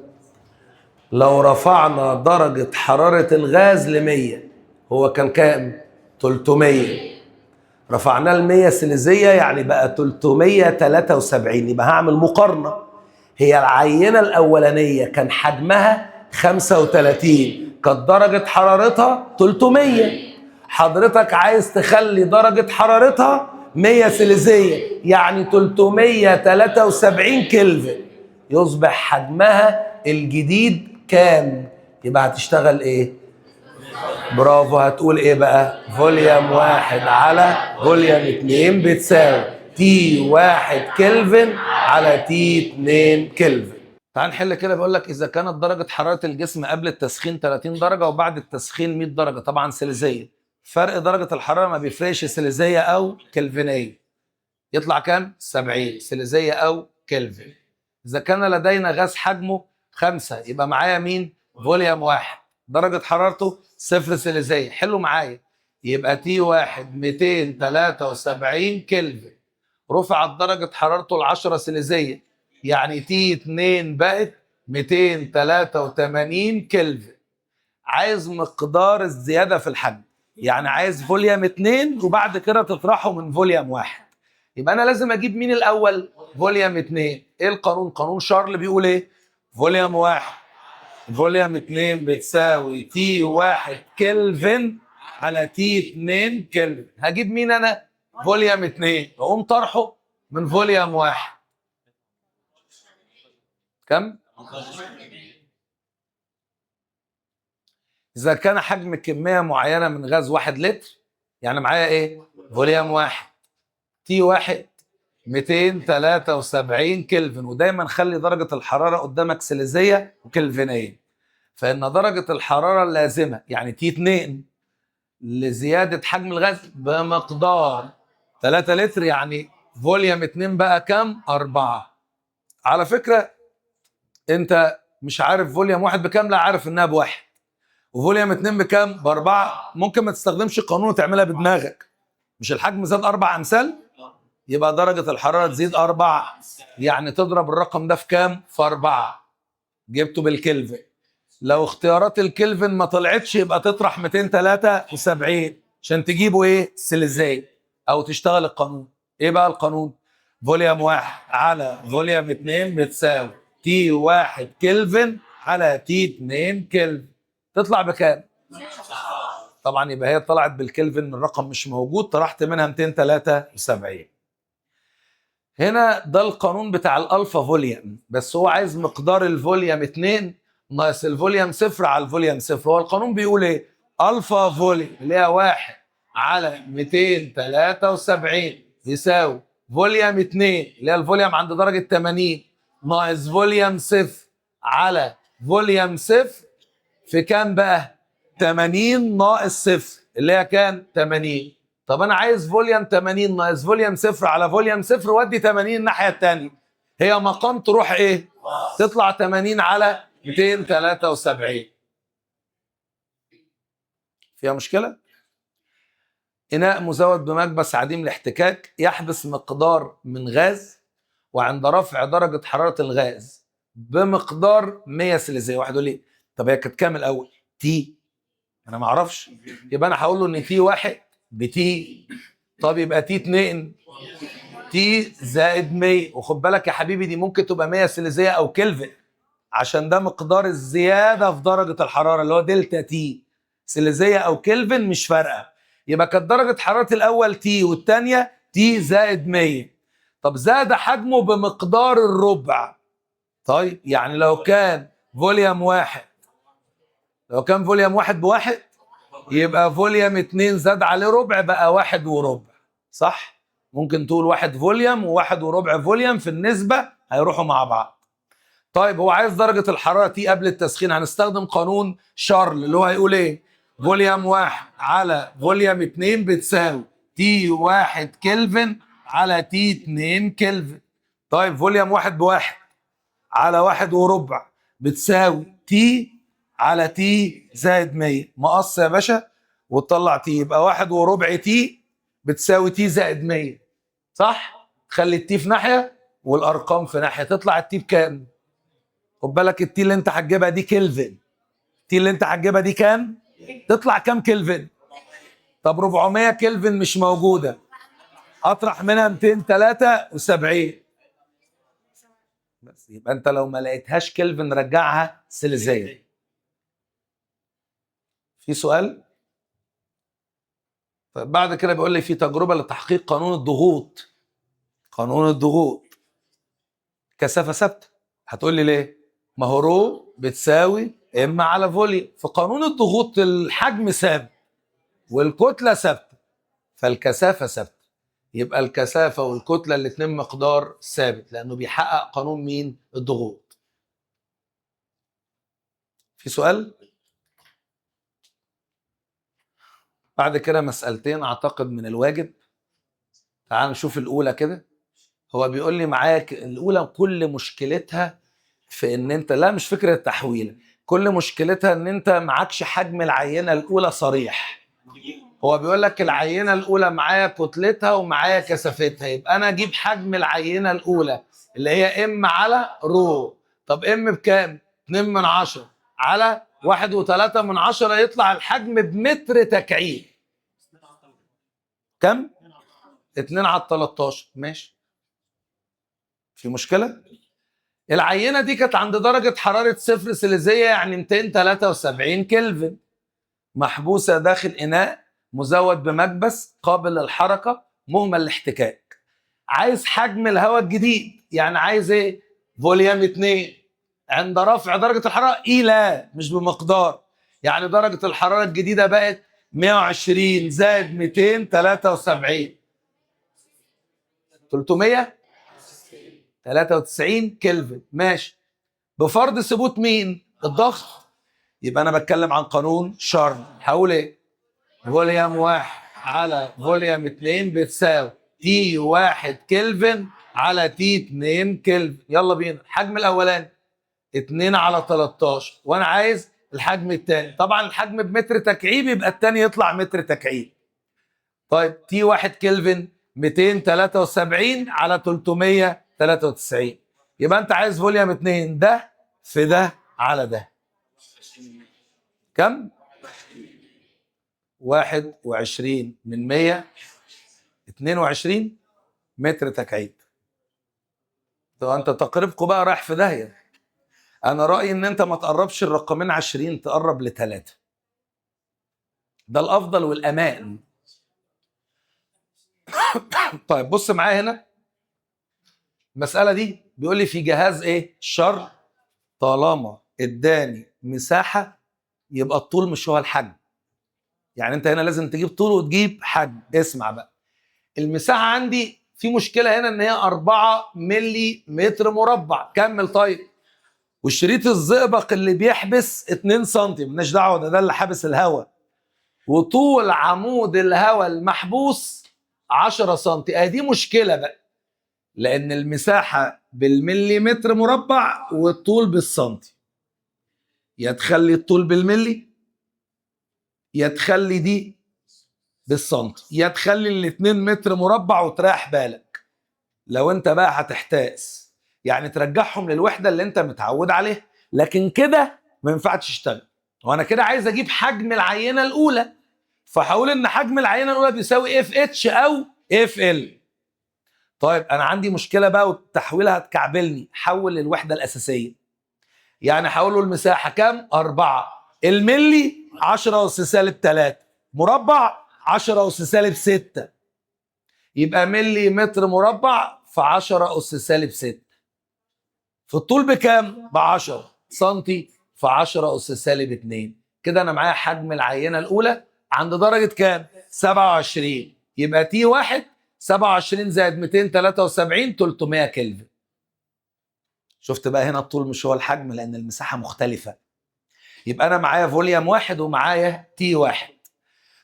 لو رفعنا درجة حرارة الغاز ل 100، هو كان كام؟ 300. رفعناه ل 100 سيليزية يعني بقى 373. يبقى هعمل مقارنة. هي العينة الأولانية كان حجمها 35، كانت درجة حرارتها 300. حضرتك عايز تخلي درجة حرارتها 100 سيليزية يعني 373 كلفن، يصبح حجمها الجديد كام؟ يبقى هتشتغل ايه؟ برافو. هتقول ايه بقى؟ فوليوم واحد على فوليوم 2 بتساوي تي 1 كلفن على تي 2 كلفن. تعال نحل كده. بيقول لك اذا كانت درجة حرارة الجسم قبل التسخين 30 درجة وبعد التسخين 100 درجة، طبعا سيليزية، فرق درجة الحرارة ما بيفرقش سيليزية او كلفنية، يطلع كام؟ 70 سيليزية او كلفن. إذا كان لدينا غاز حجمه 5، يبقى معايا مين؟ فوليوم واحد، درجة حرارته 0 سيليزية. حلو معايا. يبقى تي 1 273 كلفن، رفعت درجة حرارته ل 10 سيليزية يعني تي 2 بقت 283 كلفن. عايز مقدار الزيادة في الحجم، يعني عايز فوليوم 2 وبعد كده تطرحه من فوليوم 1. يبقى انا لازم اجيب مين الاول؟ فوليوم 2. ايه القانون؟ قانون شارل بيقول ايه؟ فوليوم 1 فوليوم 2 بتساوي تي 1 كلفن على تي 2 كلفن. هجيب مين انا؟ فوليوم 2، اقوم طرحه من فوليوم 1. كم؟ اذا كان حجم كميه معينه من غاز 1 لتر، يعني معايا ايه؟ فوليوم 1 تي 1 273 كلفن. ودايما خلي درجة الحرارة قدامك سيليزية وكلفنية، فإن درجة الحرارة اللازمة يعني تي 2 لزيادة حجم الغاز بمقدار 3 لتر، يعني فوليوم 2 بقى كام؟ 4. على فكرة أنت مش عارف فوليوم 1 بكام، لا عارف انها بواحد. وفوليوم 2 بكام؟ باربعه. ممكن ما تستخدمش القانون وتعملها بدماغك. مش الحجم زاد 4 امثال؟ يبقى درجه الحراره تزيد 4، يعني تضرب الرقم ده في كام؟ في 4. جبته بالكلفن. لو اختيارات الكلفن ما طلعتش يبقى تطرح 273 عشان تجيبوا ايه؟ سيليزيه، او تشتغل القانون. ايه بقى القانون؟ فوليوم 1 على فوليوم 2 بتساوي تي 1 كلفن على تي 2 كلفن. تطلع بكام؟ طبعا يبقى هي طلعت بالكلفن، الرقم مش موجود، طرحت منها 273. هنا ده القانون بتاع الالفا فوليوم، بس هو عايز مقدار الفوليوم 2 ناقص الفوليوم 0 على الفوليوم 0. هو القانون بيقول ايه؟ الفا فوليوم اللي هي 1 على 273 يساوي فوليوم 2 اللي هي الفوليوم عند درجه 80 ناقص فوليوم 0 على فوليوم 0 في كام بقى؟ 80 ناقص 0 اللي هي كام؟ 80. طب انا عايز فوليوم 80 ناقص فوليوم 0 على فوليوم 0 ودي 80 الناحيه الثانيه. هي مقام تروح ايه؟ تطلع 80 على 273. فيها مشكله؟ اناء مزود بمكبس عديم الاحتكاك يحبس مقدار من غاز، وعند رفع درجه حراره الغاز بمقدار 100 سيليزيه. واحد يقول لي طب هي كانت كام الاول؟ تي. انا ما اعرفش، يبقى انا هقول له ان تي 1 بتي. طب يبقى تي 2 تي زائد 100. وخد بالك يا حبيبي دي ممكن تبقى 100 سيليزيه او كلفن، عشان ده مقدار الزياده في درجه الحراره اللي هو دلتا تي. سيليزيه او كلفن مش فارقه. يبقى كانت درجه حراره الاول تي والثانيه تي زائد 100. طب زاد حجمه بمقدار الربع. طيب يعني لو كان فوليوم 1، لو كان فوليوم 1 بواحد، يبقى فوليوم 2 زاد عليه ربع بقى 1 وربع. صح؟ ممكن تقول 1 فوليوم و1 وربع فوليوم في النسبة هيروحوا مع بعض. طيب هو عايز درجة الحرارة تي قبل التسخين، هنستخدم قانون شارل اللي هو هيقول ايه؟ فوليوم 1 على فوليوم 2 بتساوي تي 1 كلفن على تي 2 كلفن. طيب فوليوم 1 بواحد على 1 وربع بتساوي تي على تي زائد 100. مقص يا باشا وتطلع تي، يبقى 1 وربع تي بتساوي تي زائد 100. صح؟ خلي التي في ناحيه والارقام في ناحيه، تطلع التي بكام؟ خد بالك التي اللي انت هتجيبها دي كلفن. التي اللي انت هتجيبها دي كام؟ تطلع كام كلفن؟ طب 400 كلفن مش موجوده، اطرح منها 273. بس يبقى انت لو ما لقيتهاش كلفن رجعها سيليزيه. في سؤال؟ طيب بعد كده بيقول لي في تجربه لتحقيق قانون الضغوط. قانون الضغوط كثافه ثابته. هتقول لي ليه؟ ما هو رو بتساوي ام على فوليوم. في قانون الضغوط الحجم ثابت والكتله ثابته، فالكثافه ثابته. يبقى الكثافه والكتله الاثنين مقدار ثابت، لانه بيحقق قانون مين؟ الضغوط. في سؤال؟ بعد كده مسألتين اعتقد من الواجب. تعال نشوف الاولى كده. هو بيقول لي معاك الاولى كل مشكلتها في ان انت، لا مش فكره التحويل، كل مشكلتها ان انت معكش حجم العينه الاولى صريح. هو بيقول لك العينه الاولى معايا كتلتها ومعايا كثافتها، يبقى انا اجيب حجم العينه الاولى اللي هي ام على رو. طب ام بكام؟ 2 من 10 على 1.3 من 10، يطلع الحجم بمتر تكعيب. كم؟ 2 على 13. ماشي، في مشكله؟ العينه دي كانت عند درجه حراره 0 سيليزيه يعني 273 كلفن، محبوسه داخل اناء مزود بمكبس قابل للحركه مهمل الاحتكاك. عايز حجم الهواء الجديد، يعني عايز ايه؟ فوليوم 2 عند رفع درجه الحراره الى، مش بمقدار، يعني درجه الحراره الجديده بقت 120 زائد 273 393 كلفن. ماشي، بفرض ثبوت مين؟ الضغط. يبقى انا بتكلم عن قانون شارل. هقول ايه؟ فوليوم 1 على فوليوم 2 بتساوي تي 1 كلفن على تي 2 كلفن. يلا بينا. الحجم الاولاني 2 على 13 وانا عايز الحجم الثاني. طبعا الحجم بمتر تكعيب يبقى الثاني يطلع متر تكعيب. طيب تي 1 كلفن 273 على 393. يبقى انت عايز فوليوم 2 ده في ده على ده. كم؟ 21 من 100 22 متر تكعيب. طب انت تقريبكم بقى رايح في داهيه. انا رايي ان انت ما تقربش الرقمين 20، تقرب ل3. ده الافضل والامان. طيب بص معايا هنا المساله دي بيقول لي في جهاز ايه شر طالما اداني مساحه يبقى الطول مش هو الحجم. يعني انت هنا لازم تجيب طول وتجيب حجم. اسمع بقى، المساحه عندي في مشكله هنا ان هي 4 ملي متر مربع. كمل. طيب والشريط الزئبق اللي بيحبس 2 سم، مالناش دعوه، ده اللي حابس الهواء. وطول عمود الهواء المحبوس 10 سم. دي مشكله بقى، لان المساحه بالمليمتر مربع والطول بالسنتي. يا تخلي الطول بالملي يا تخلي دي بالسنتي يا تخلي ال2 متر مربع وتريح بالك. لو انت بقى هتحتاس يعني ترجعهم للوحده اللي انت متعود عليها، لكن كده ما ينفعش تشتغل. وانا كده عايز اجيب حجم العينه الاولى، فهقول ان حجم العينه الاولى بيساوي اف اتش او اف ال. طيب انا عندي مشكله بقى والتحويلها هتكعبلني. حول للوحده الاساسيه. يعني هقول المساحه كام؟ 4. الملي 10 اس سالب 3 مربع 10 اس سالب 6. يبقى ملي متر مربع في 10 اس سالب 6. في الطول بكام؟ ب10 سنتي في 10 اس سالب 2. كده انا معايا حجم العينه الاولى عند درجه كام؟ 27. يبقى تي 1 27 زائد 273 300 كلفن. شفت بقى هنا الطول مش هو الحجم لان المساحه مختلفه. يبقى انا معايا فوليوم 1 ومعايا تي 1.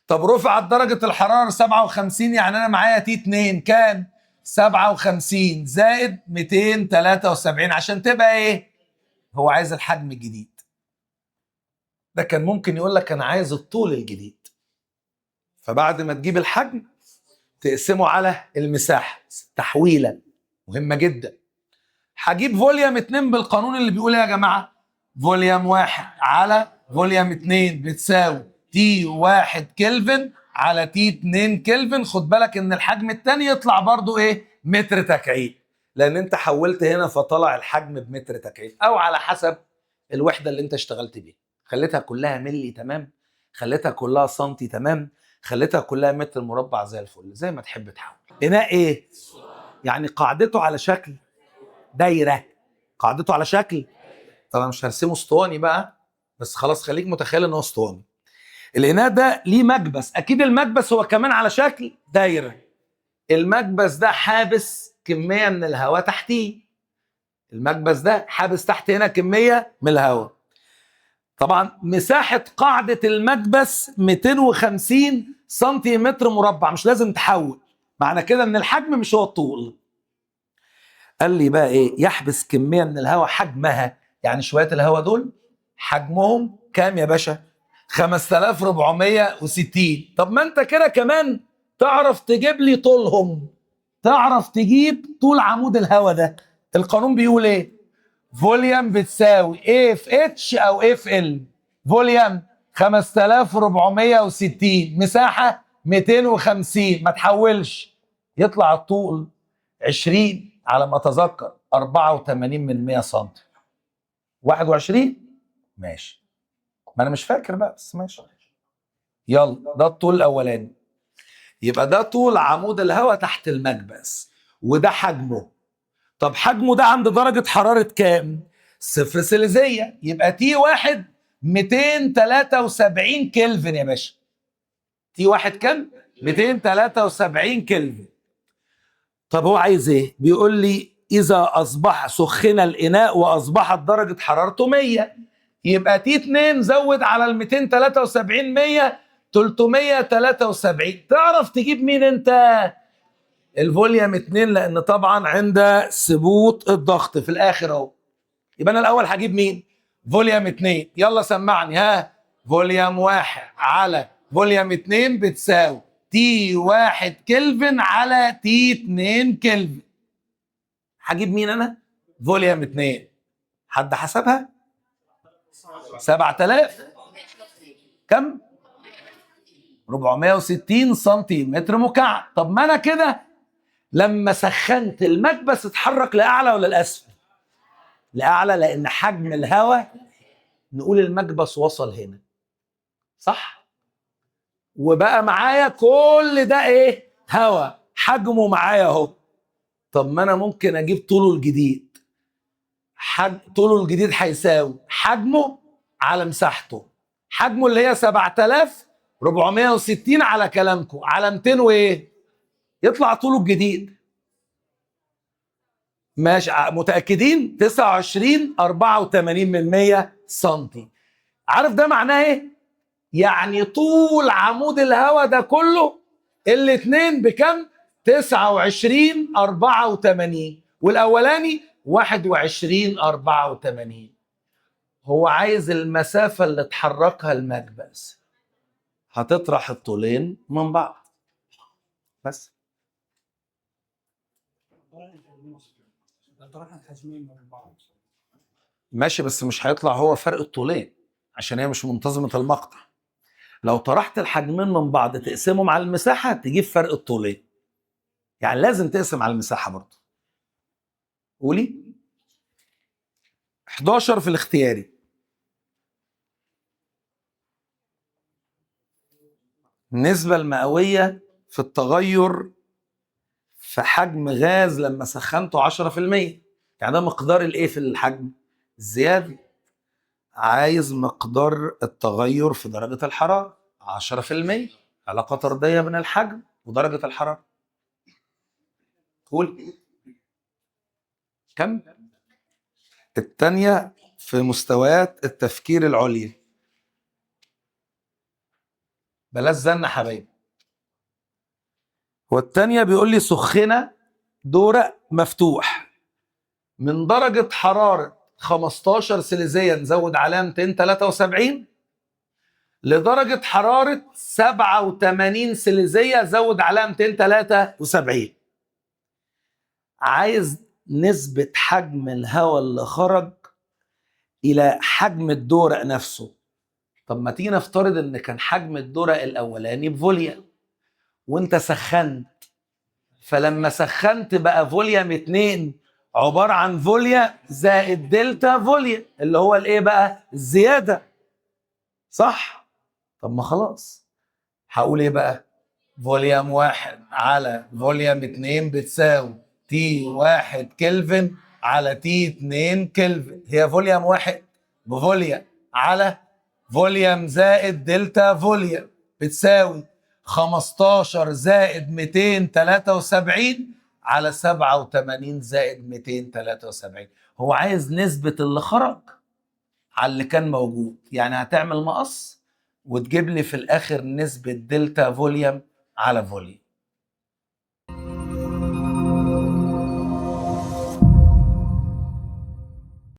طب رفعت درجه الحراره 57، يعني انا معايا تي 2 كام؟ 57 زائد 273 عشان تبقى ايه؟ هو عايز الحجم الجديد. ده كان ممكن يقول لك انا عايز الطول الجديد، فبعد ما تجيب الحجم تقسمه على المساحه. تحويله مهمه جدا. هجيب فوليوم 2 بالقانون اللي بيقول يا جماعه فوليوم 1 على فوليوم 2 بتساوي تي 1 كلفن على تي 2 كلفن. خد بالك ان الحجم الثاني يطلع برضو ايه؟ متر تكعيب، لان انت حولت هنا فطلع الحجم بمتر تكعيب، او على حسب الوحده اللي انت اشتغلت بيها. خليتها كلها ملي تمام، خليتها كلها سنتي تمام، خليتها كلها متر مربع زي الفل، زي ما تحب تحول. اناء ايه؟ يعني قاعدته على شكل دايره. قاعدته على شكل، طبعا مش هرسمه اسطواني بقى، بس خلاص خليك متخيل ان هو اسطواني. الاناء ده ليه مكبس، اكيد المكبس هو كمان على شكل دايره. المكبس ده حابس كميه من الهواء تحتيه. المكبس ده حابس تحت هنا كميه من الهواء. طبعا مساحه قاعده المكبس 250 سنتيمتر مربع. مش لازم تحول، معنى كده ان الحجم مش هو الطول. قال لي بقى ايه؟ يحبس كميه من الهواء حجمها، يعني شويه الهواء دول حجمهم كام يا باشا؟ 5460. طب ما انت كده كمان تعرف تجيب لي طولهم، تعرف تجيب طول عمود الهواء ده. القانون بيقول ايه؟ فوليوم بتساوي اف اتش او اف ال. فوليوم 5460، مساحه 250. ما تحولش، يطلع الطول 20 على ما اتذكر 84 من 100 سم. 21 ماشي، ما انا مش فاكر بقى بس ماشي. يلا ده الطول الاولاني. يبقى ده طول عمود الهواء تحت المكبس وده حجمه. طب حجمه ده عند درجة حرارة كام؟ 0 سيليزية. يبقى تي 1 273 كلفن يا باشا. تي 1 كام؟ 273 كلفن. طب هو عايز ايه؟ بيقول لي اذا اصبح سخن الاناء واصبحت درجة حرارته 100، يبقى تي 2 زود على ال 273 100 373. تعرف تجيب مين انت؟ الفوليوم 2، لان طبعا عند ثبوت الضغط في الاخر اهو. يبقى انا الاول هجيب مين؟ فوليوم 2. يلا سمعني، ها. فوليوم 1 على فوليوم 2 بتساوي تي 1 كلفن على تي 2 كلفن. هجيب مين انا؟ فوليوم 2. حد حسبها؟ 7000 كم؟ 460 سنتيمتر مكعب. طب ما انا كده لما سخنت المكبس اتحرك لاعلى ولا لاسفل؟ لاعلى، لان حجم الهواء نقول المكبس وصل هنا، صح؟ وبقى معايا كل ده ايه؟ هواء، حجمه معايا اهو. طب ما انا ممكن اجيب طوله الجديد. طوله الجديد هيساوي حجمه على مساحته. حجمه اللي هي 7460 على كلامكم على 200 وايه؟ يطلع طوله الجديد. ماشي، متأكدين؟ 29.84 سنتي. عارف ده معناه ايه؟ يعني طول عمود الهواء ده كله الاتنين بكم؟ 29.84 والاولاني 21.84. هو عايز المسافة اللي اتحركها المكبس، هتطرح الطولين من بعض بس. ماشي، بس مش هيطلع هو فرق الطولين عشان هي مش منتظمة المقطع. لو طرحت الحجمين من بعض تقسمهم على المساحة تجيب فرق الطولين. يعني لازم تقسم على المساحة برضه. قولي. 11 في الاختياري. النسبة المئوية في التغير في حجم غاز لما سخنته 10%. يعني ده مقدار الايه في الحجم؟ الزيادة. عايز مقدار التغير في درجة الحرارة 10%. علاقة طردية بين الحجم ودرجة الحرارة. قول. كم؟ الثانية في مستويات التفكير العليا. بلاش زن حبايبي. والثانية بيقول لي سخنة دورق مفتوح من درجة حرارة 15 سيليزيا نزود عليها 273 لدرجة حرارة 87 سيليزيا زود عليها 273. عايز نسبة حجم الهواء اللي خرج إلى حجم الدورق نفسه. طب ما تيجي نفترض إن كان حجم الدورق الأولاني بفوليا وأنت سخنت، فلما سخنت بقى فوليوم 2 عبارة عن فوليا زائد دلتا فوليا اللي هو الإيه بقى؟ الزيادة، صح؟ طب ما خلاص هقول إيه بقى؟ فوليوم 1 على فوليوم 2 بتساوي تي 1 كلفن على تي 2 كلفن. هي فوليوم 1 بفوليا على فوليوم زائد دلتا فوليا بتساوي 15 زائد 273 على 87 زائد 273. هو عايز نسبة اللي خرج على اللي كان موجود. يعني هتعمل مقص وتجيب لي في الآخر نسبة دلتا فوليوم على فوليوم.